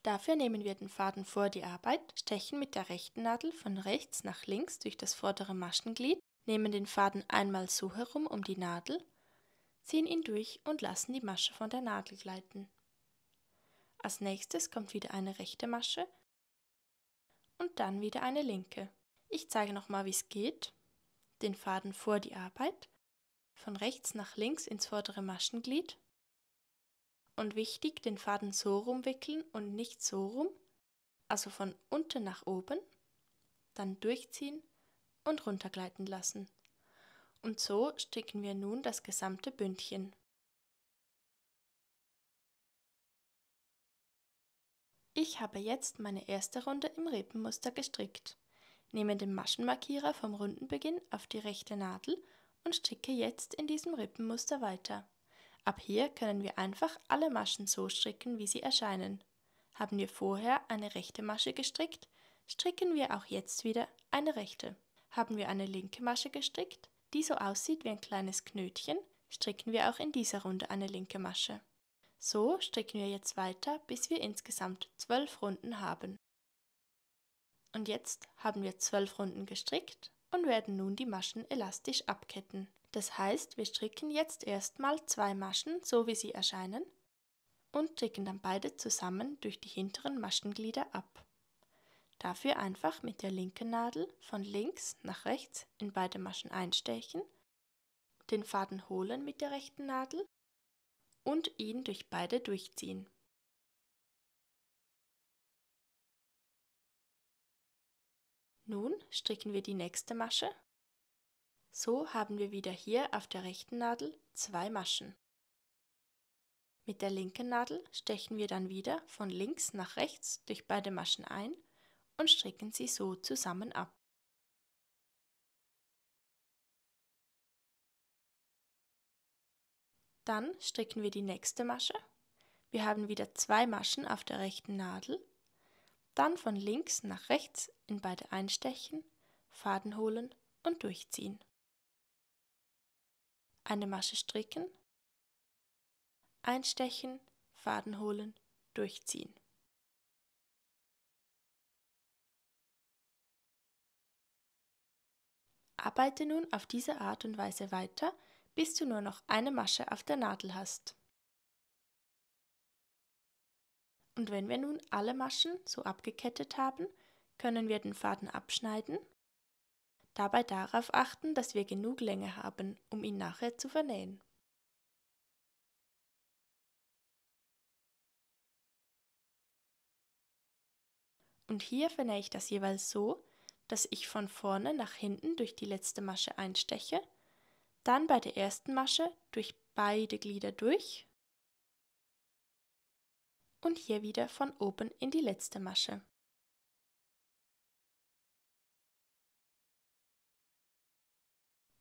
Dafür nehmen wir den Faden vor die Arbeit, stechen mit der rechten Nadel von rechts nach links durch das vordere Maschenglied, nehmen den Faden einmal so herum um die Nadel, ziehen ihn durch und lassen die Masche von der Nadel gleiten. Als nächstes kommt wieder eine rechte Masche und dann wieder eine linke. Ich zeige nochmal, wie es geht. Den Faden vor die Arbeit, von rechts nach links ins vordere Maschenglied und wichtig, den Faden so rumwickeln und nicht so rum, also von unten nach oben, dann durchziehen und runtergleiten lassen. Und so stricken wir nun das gesamte Bündchen. Ich habe jetzt meine erste Runde im Rippenmuster gestrickt, nehme den Maschenmarkierer vom Rundenbeginn auf die rechte Nadel und stricke jetzt in diesem Rippenmuster weiter. Ab hier können wir einfach alle Maschen so stricken, wie sie erscheinen. Haben wir vorher eine rechte Masche gestrickt, stricken wir auch jetzt wieder eine rechte. Haben wir eine linke Masche gestrickt, die so aussieht wie ein kleines Knötchen, stricken wir auch in dieser Runde eine linke Masche. So stricken wir jetzt weiter, bis wir insgesamt 12 Runden haben. Und jetzt haben wir 12 Runden gestrickt und werden nun die Maschen elastisch abketten. Das heißt, wir stricken jetzt erstmal 2 Maschen, so wie sie erscheinen, und stricken dann beide zusammen durch die hinteren Maschenglieder ab. Dafür einfach mit der linken Nadel von links nach rechts in beide Maschen einstechen, den Faden holen mit der rechten Nadel und ihn durch beide durchziehen. Nun stricken wir die nächste Masche. So haben wir wieder hier auf der rechten Nadel 2 Maschen. Mit der linken Nadel stechen wir dann wieder von links nach rechts durch beide Maschen ein und stricken sie so zusammen ab. Dann stricken wir die nächste Masche. Wir haben wieder 2 Maschen auf der rechten Nadel. Dann von links nach rechts in beide einstechen, Faden holen und durchziehen. Eine Masche stricken, einstechen, Faden holen, durchziehen. Arbeite nun auf diese Art und Weise weiter, bis du nur noch eine Masche auf der Nadel hast. Und wenn wir nun alle Maschen so abgekettet haben, können wir den Faden abschneiden. Dabei darauf achten, dass wir genug Länge haben, um ihn nachher zu vernähen. Und hier vernähe ich das jeweils so, dass ich von vorne nach hinten durch die letzte Masche einsteche, dann bei der ersten Masche durch beide Glieder durch und hier wieder von oben in die letzte Masche.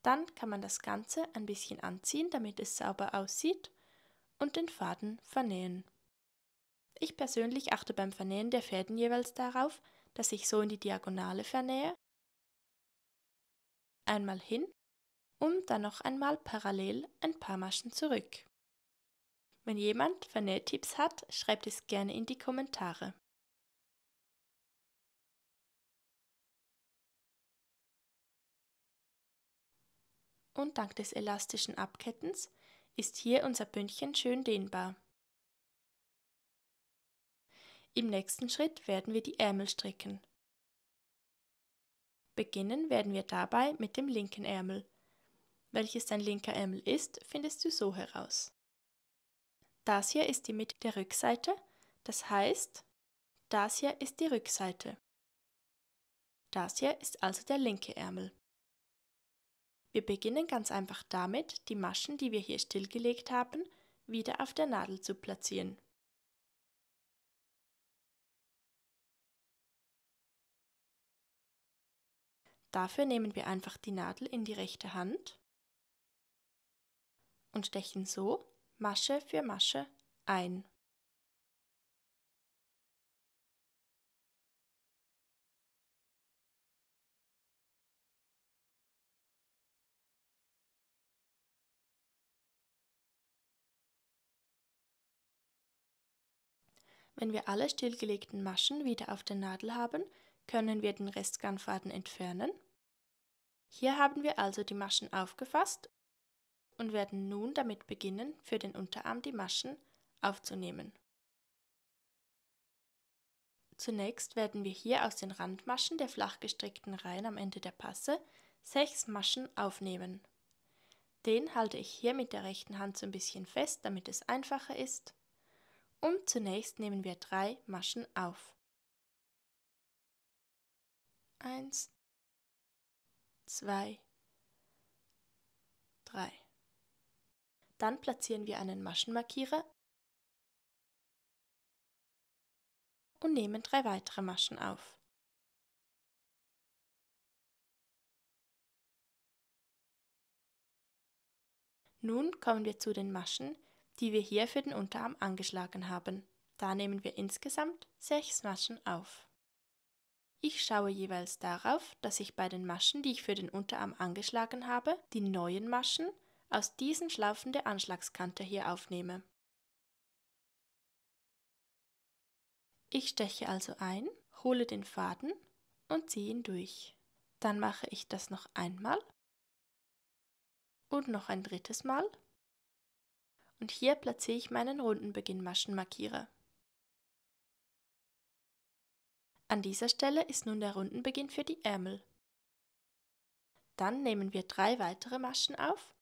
Dann kann man das Ganze ein bisschen anziehen, damit es sauber aussieht, und den Faden vernähen. Ich persönlich achte beim Vernähen der Fäden jeweils darauf, dass ich so in die Diagonale vernähe, einmal hin und dann noch einmal parallel ein paar Maschen zurück. Wenn jemand Vernähtipps hat, schreibt es gerne in die Kommentare. Und dank des elastischen Abkettens ist hier unser Bündchen schön dehnbar. Im nächsten Schritt werden wir die Ärmel stricken. Beginnen werden wir dabei mit dem linken Ärmel. Welches dein linker Ärmel ist, findest du so heraus. Das hier ist die Mitte der Rückseite, das heißt, das hier ist die Rückseite. Das hier ist also der linke Ärmel. Wir beginnen ganz einfach damit, die Maschen, die wir hier stillgelegt haben, wieder auf der Nadel zu platzieren. Dafür nehmen wir einfach die Nadel in die rechte Hand und stechen so Masche für Masche ein. Wenn wir alle stillgelegten Maschen wieder auf der Nadel haben, können wir den Restgarnfaden entfernen. Hier haben wir also die Maschen aufgefasst und werden nun damit beginnen, für den Unterarm die Maschen aufzunehmen. Zunächst werden wir hier aus den Randmaschen der flach gestrickten Reihen am Ende der Passe 6 Maschen aufnehmen. Den halte ich hier mit der rechten Hand so ein bisschen fest, damit es einfacher ist. Und zunächst nehmen wir 3 Maschen auf. 1, 2, 3. Dann platzieren wir einen Maschenmarkierer und nehmen 3 weitere Maschen auf. Nun kommen wir zu den Maschen, die wir hier für den Unterarm angeschlagen haben. Da nehmen wir insgesamt 6 Maschen auf. Ich schaue jeweils darauf, dass ich bei den Maschen, die ich für den Unterarm angeschlagen habe, die neuen Maschen aus diesen Schlaufen der Anschlagskante hier aufnehme. Ich steche also ein, hole den Faden und ziehe ihn durch. Dann mache ich das noch einmal und noch ein drittes Mal. Und hier platziere ich meinen Rundenbeginn-Maschenmarkierer. An dieser Stelle ist nun der Rundenbeginn für die Ärmel. Dann nehmen wir 3 weitere Maschen auf.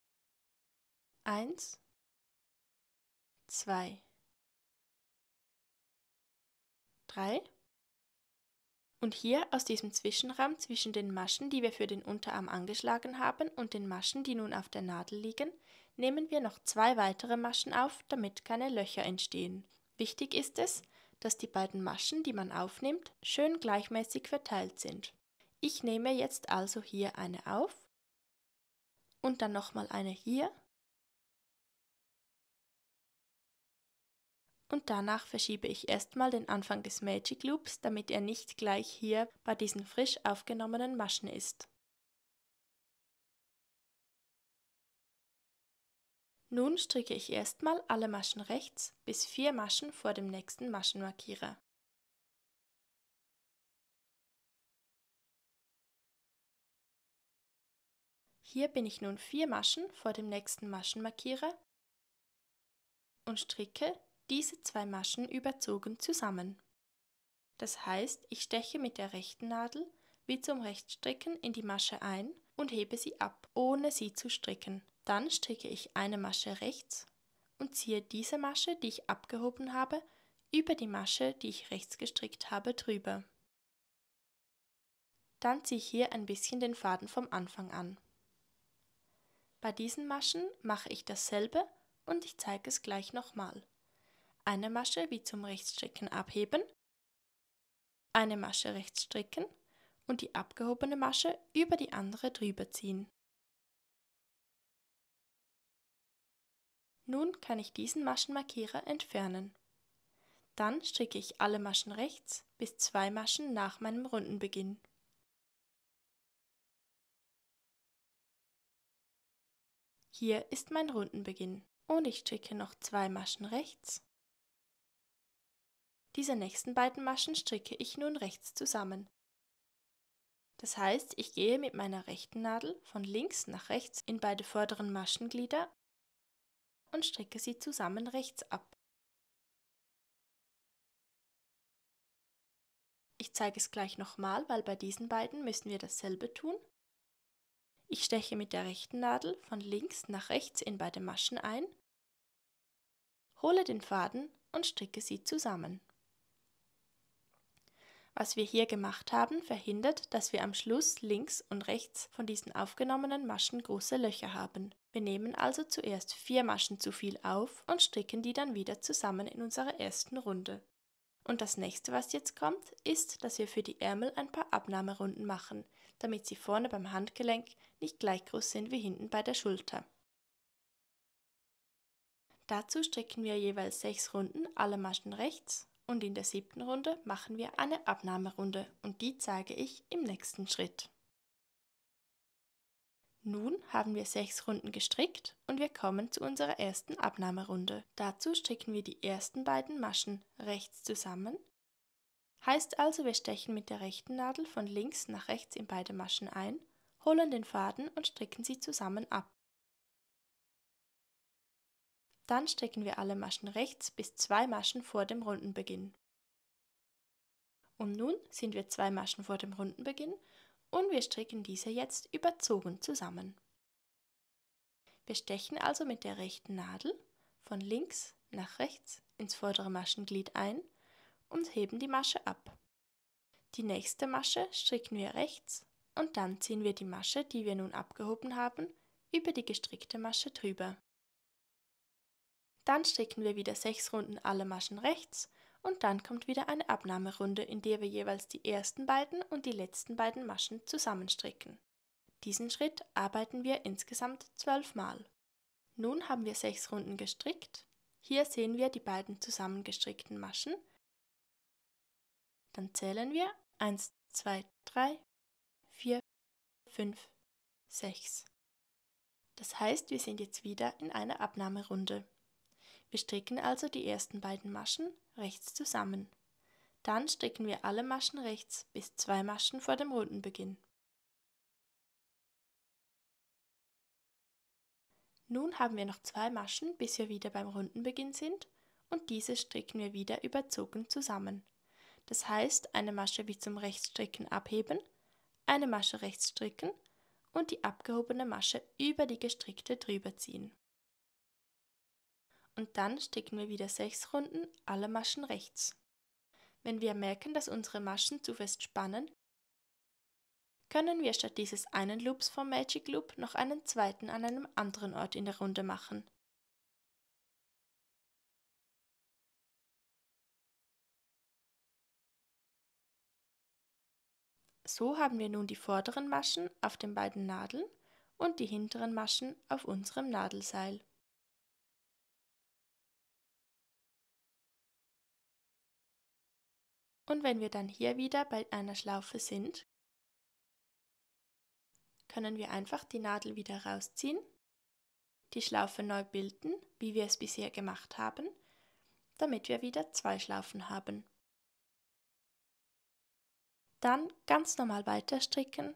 1, 2, 3. Und hier aus diesem Zwischenraum zwischen den Maschen, die wir für den Unterarm angeschlagen haben, und den Maschen, die nun auf der Nadel liegen, nehmen wir noch 2 weitere Maschen auf, damit keine Löcher entstehen. Wichtig ist es, dass die beiden Maschen, die man aufnimmt, schön gleichmäßig verteilt sind. Ich nehme jetzt also hier eine auf und dann nochmal eine hier. Und danach verschiebe ich erstmal den Anfang des Magic Loops, damit er nicht gleich hier bei diesen frisch aufgenommenen Maschen ist. Nun stricke ich erstmal alle Maschen rechts bis 4 Maschen vor dem nächsten Maschenmarkierer. Hier bin ich nun 4 Maschen vor dem nächsten Maschenmarkierer und stricke diese 2 Maschen überzogen zusammen. Das heißt, ich steche mit der rechten Nadel wie zum Rechtsstricken in die Masche ein und hebe sie ab, ohne sie zu stricken. Dann stricke ich eine Masche rechts und ziehe diese Masche, die ich abgehoben habe, über die Masche, die ich rechts gestrickt habe, drüber. Dann ziehe ich hier ein bisschen den Faden vom Anfang an. Bei diesen Maschen mache ich dasselbe und ich zeige es gleich nochmal. Eine Masche wie zum Rechtsstricken abheben, eine Masche rechts stricken und die abgehobene Masche über die andere drüber ziehen. Nun kann ich diesen Maschenmarkierer entfernen. Dann stricke ich alle Maschen rechts bis 2 Maschen nach meinem Rundenbeginn. Hier ist mein Rundenbeginn und ich stricke noch 2 Maschen rechts. Diese nächsten beiden Maschen stricke ich nun rechts zusammen. Das heißt, ich gehe mit meiner rechten Nadel von links nach rechts in beide vorderen Maschenglieder und stricke sie zusammen rechts ab. Ich zeige es gleich nochmal, weil bei diesen beiden müssen wir dasselbe tun. Ich steche mit der rechten Nadel von links nach rechts in beide Maschen ein, hole den Faden und stricke sie zusammen. Was wir hier gemacht haben, verhindert, dass wir am Schluss links und rechts von diesen aufgenommenen Maschen große Löcher haben. Wir nehmen also zuerst 4 Maschen zu viel auf und stricken die dann wieder zusammen in unserer ersten Runde. Und das nächste, was jetzt kommt, ist, dass wir für die Ärmel ein paar Abnahmerunden machen, damit sie vorne beim Handgelenk nicht gleich groß sind wie hinten bei der Schulter. Dazu stricken wir jeweils 6 Runden alle Maschen rechts und in der 7. Runde machen wir eine Abnahmerunde und die zeige ich im nächsten Schritt. Nun haben wir 6 Runden gestrickt und wir kommen zu unserer ersten Abnahmerunde. Dazu stricken wir die ersten beiden Maschen rechts zusammen. Heißt also, wir stechen mit der rechten Nadel von links nach rechts in beide Maschen ein, holen den Faden und stricken sie zusammen ab. Dann stricken wir alle Maschen rechts bis 2 Maschen vor dem Rundenbeginn. Und nun sind wir 2 Maschen vor dem Rundenbeginn und wir stricken diese jetzt überzogen zusammen. Wir stechen also mit der rechten Nadel von links nach rechts ins vordere Maschenglied ein und heben die Masche ab. Die nächste Masche stricken wir rechts und dann ziehen wir die Masche, die wir nun abgehoben haben, über die gestrickte Masche drüber. Dann stricken wir wieder 6 Runden alle Maschen rechts und dann kommt wieder eine Abnahmerunde, in der wir jeweils die ersten beiden und die letzten beiden Maschen zusammenstricken. Diesen Schritt arbeiten wir insgesamt 12 Mal. Nun haben wir 6 Runden gestrickt Hier sehen wir die beiden zusammengestrickten Maschen. Dann zählen wir 1, 2, 3, 4, 5, 6. Das heißt, wir sind jetzt wieder in einer Abnahmerunde. Wir stricken also die ersten beiden Maschen rechts zusammen. Dann stricken wir alle Maschen rechts bis 2 Maschen vor dem Rundenbeginn. Nun haben wir noch 2 Maschen, bis wir wieder beim Rundenbeginn sind, und diese stricken wir wieder überzogen zusammen. Das heißt, eine Masche wie zum Rechtsstricken abheben, eine Masche rechts stricken und die abgehobene Masche über die gestrickte drüber ziehen. Und dann stricken wir wieder 6 Runden alle Maschen rechts. Wenn wir merken, dass unsere Maschen zu fest spannen, können wir statt dieses einen Loops vom Magic Loop noch einen zweiten an einem anderen Ort in der Runde machen. So haben wir nun die vorderen Maschen auf den beiden Nadeln und die hinteren Maschen auf unserem Nadelseil. Und wenn wir dann hier wieder bei einer Schlaufe sind, können wir einfach die Nadel wieder rausziehen, die Schlaufe neu bilden, wie wir es bisher gemacht haben, damit wir wieder 2 Schlaufen haben. Dann ganz normal weiter stricken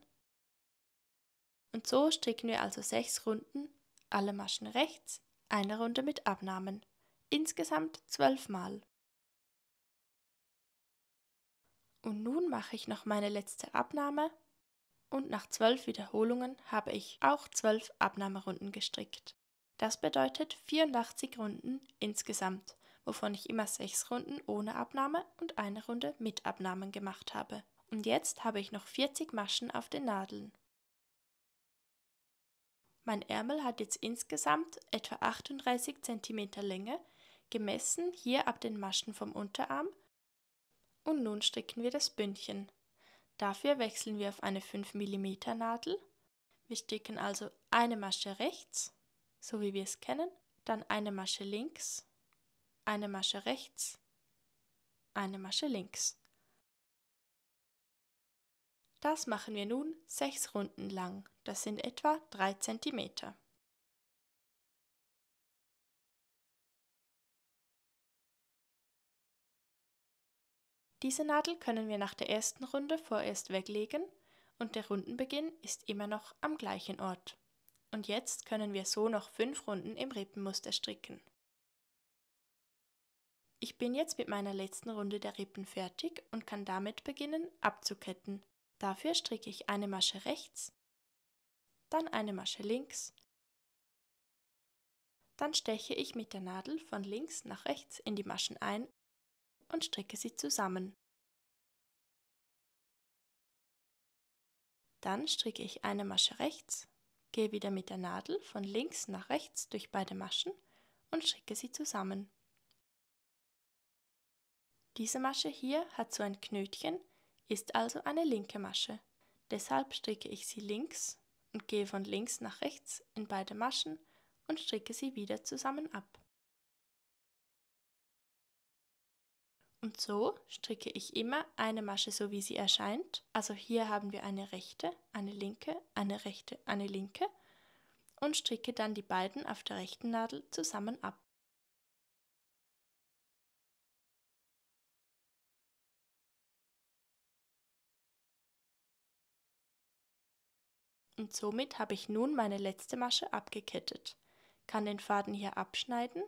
und so stricken wir also 6 Runden, alle Maschen rechts, eine Runde mit Abnahmen, insgesamt 12 Mal. Und nun mache ich noch meine letzte Abnahme und nach 12 Wiederholungen habe ich auch 12 Abnahmerunden gestrickt. Das bedeutet 84 Runden insgesamt, wovon ich immer 6 Runden ohne Abnahme und eine Runde mit Abnahmen gemacht habe. Und jetzt habe ich noch 40 Maschen auf den Nadeln. Mein Ärmel hat jetzt insgesamt etwa 38 cm Länge, gemessen hier ab den Maschen vom Unterarm. Und nun stricken wir das Bündchen. Dafür wechseln wir auf eine 5 mm Nadel. Wir stricken also eine Masche rechts, so wie wir es kennen, dann eine Masche links, eine Masche rechts, eine Masche links. Das machen wir nun 6 Runden lang, das sind etwa 3 cm. Diese Nadel können wir nach der ersten Runde vorerst weglegen und der Rundenbeginn ist immer noch am gleichen Ort. Und jetzt können wir so noch 5 Runden im Rippenmuster stricken. Ich bin jetzt mit meiner letzten Runde der Rippen fertig und kann damit beginnen abzuketten. Dafür stricke ich eine Masche rechts, dann eine Masche links, dann steche ich mit der Nadel von links nach rechts in die Maschen ein und stricke sie zusammen. Dann stricke ich eine Masche rechts, gehe wieder mit der Nadel von links nach rechts durch beide Maschen und stricke sie zusammen. Diese Masche hier hat so ein Knötchen, ist also eine linke Masche. Deshalb stricke ich sie links und gehe von links nach rechts in beide Maschen und stricke sie wieder zusammen ab. Und so stricke ich immer eine Masche so wie sie erscheint. Also hier haben wir eine rechte, eine linke, eine rechte, eine linke und stricke dann die beiden auf der rechten Nadel zusammen ab. Und somit habe ich nun meine letzte Masche abgekettet. Kann den Faden hier abschneiden.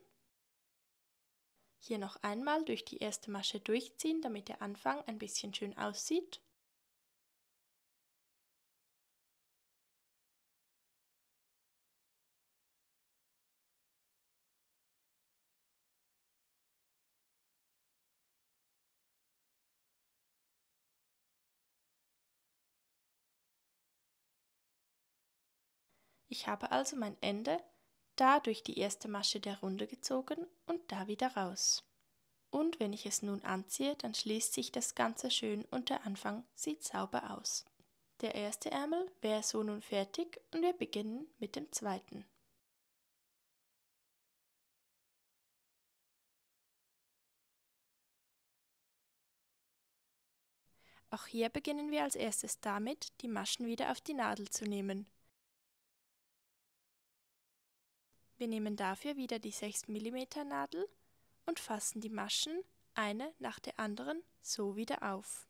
Hier noch einmal durch die erste Masche durchziehen, damit der Anfang ein bisschen schön aussieht. Ich habe also mein Ende da durch die erste Masche der Runde gezogen und da wieder raus. Und wenn ich es nun anziehe, dann schließt sich das Ganze schön und der Anfang sieht sauber aus. Der erste Ärmel wäre so nun fertig und wir beginnen mit dem zweiten. Auch hier beginnen wir als erstes damit, die Maschen wieder auf die Nadel zu nehmen. Wir nehmen dafür wieder die 6 mm Nadel und fassen die Maschen eine nach der anderen so wieder auf.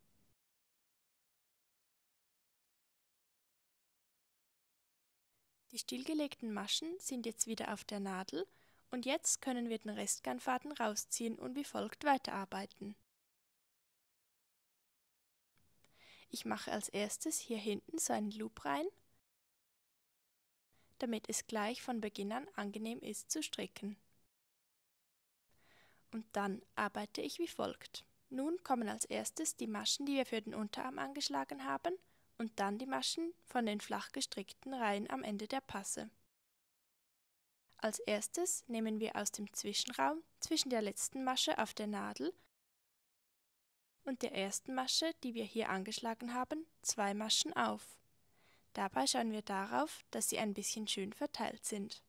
Die stillgelegten Maschen sind jetzt wieder auf der Nadel und jetzt können wir den Restgarnfaden rausziehen und wie folgt weiterarbeiten. Ich mache als erstes hier hinten so einen Loop rein, damit es gleich von Beginn an angenehm ist zu stricken. Und dann arbeite ich wie folgt. Nun kommen als erstes die Maschen, die wir für den Unterarm angeschlagen haben, und dann die Maschen von den flach gestrickten Reihen am Ende der Passe. Als erstes nehmen wir aus dem Zwischenraum zwischen der letzten Masche auf der Nadel und der ersten Masche, die wir hier angeschlagen haben, 2 Maschen auf. Dabei schauen wir darauf, dass sie ein bisschen schön verteilt sind.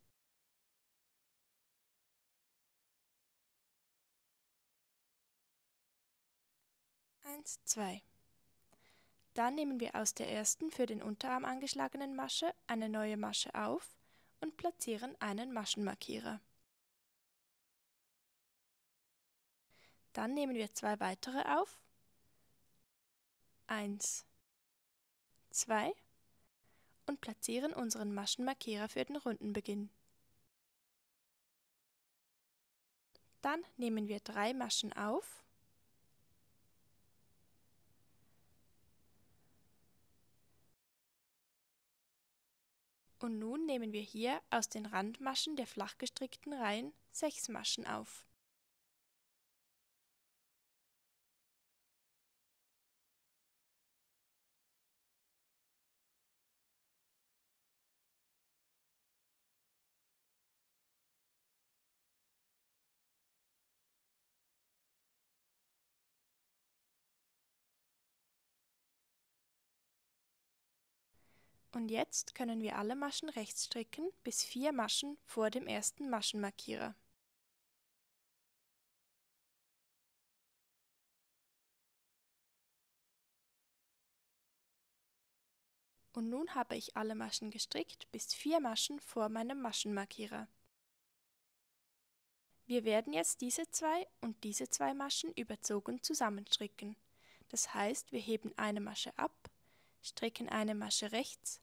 Eins, 2. Dann nehmen wir aus der ersten für den Unterarm angeschlagenen Masche eine neue Masche auf und platzieren einen Maschenmarkierer. Dann nehmen wir 2 weitere auf. 1, 2 und platzieren unseren Maschenmarkierer für den Rundenbeginn. Dann nehmen wir 3 Maschen auf und nun nehmen wir hier aus den Randmaschen der flach gestrickten Reihen 6 Maschen auf. Und jetzt können wir alle Maschen rechts stricken bis 4 Maschen vor dem ersten Maschenmarkierer. Und nun habe ich alle Maschen gestrickt bis 4 Maschen vor meinem Maschenmarkierer. Wir werden jetzt diese 2 und diese 2 Maschen überzogen zusammenstricken. Das heißt, wir heben eine Masche ab, stricken eine Masche rechts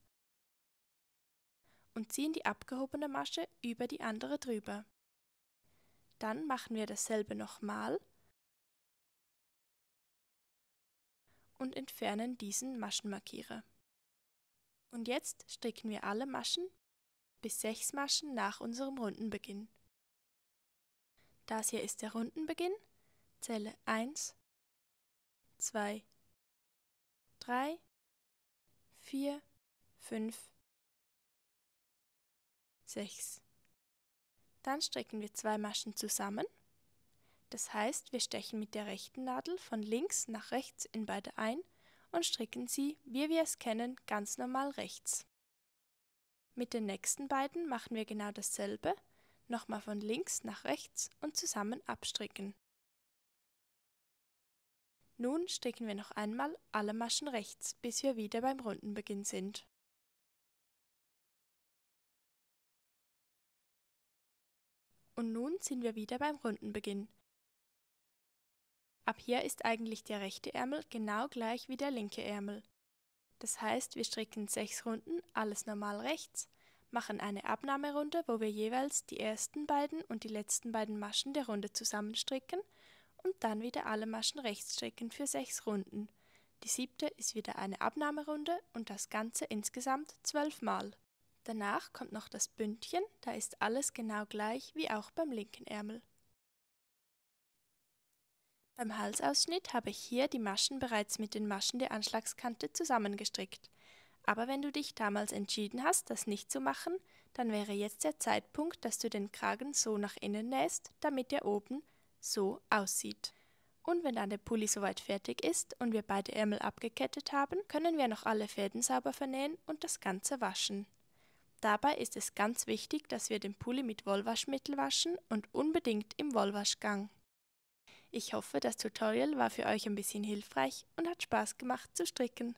und ziehen die abgehobene Masche über die andere drüber. Dann machen wir dasselbe nochmal und entfernen diesen Maschenmarkierer. Und jetzt stricken wir alle Maschen bis 6 Maschen nach unserem Rundenbeginn. Das hier ist der Rundenbeginn. Zähle 1, 2, 3, 4, 5, 6. Dann stricken wir 2 Maschen zusammen. Das heißt, wir stechen mit der rechten Nadel von links nach rechts in beide ein und stricken sie, wie wir es kennen, ganz normal rechts. Mit den nächsten beiden machen wir genau dasselbe, nochmal von links nach rechts und zusammen abstricken. Nun stricken wir noch einmal alle Maschen rechts, bis wir wieder beim Rundenbeginn sind. Und nun sind wir wieder beim Rundenbeginn. Ab hier ist eigentlich der rechte Ärmel genau gleich wie der linke Ärmel. Das heißt, wir stricken 6 Runden, alles normal rechts, machen eine Abnahmerunde, wo wir jeweils die ersten beiden und die letzten beiden Maschen der Runde zusammenstricken und dann wieder alle Maschen rechts stricken für 6 Runden. Die 7. ist wieder eine Abnahmerunde und das Ganze insgesamt 12 Mal. Danach kommt noch das Bündchen, da ist alles genau gleich wie auch beim linken Ärmel. Beim Halsausschnitt habe ich hier die Maschen bereits mit den Maschen der Anschlagskante zusammengestrickt. Aber wenn du dich damals entschieden hast, das nicht zu machen, dann wäre jetzt der Zeitpunkt, dass du den Kragen so nach innen nähst, damit er oben so aussieht. Und wenn dann der Pulli soweit fertig ist und wir beide Ärmel abgekettet haben, können wir noch alle Fäden sauber vernähen und das Ganze waschen. Dabei ist es ganz wichtig, dass wir den Pulli mit Wollwaschmittel waschen und unbedingt im Wollwaschgang. Ich hoffe, das Tutorial war für euch ein bisschen hilfreich und hat Spaß gemacht zu stricken.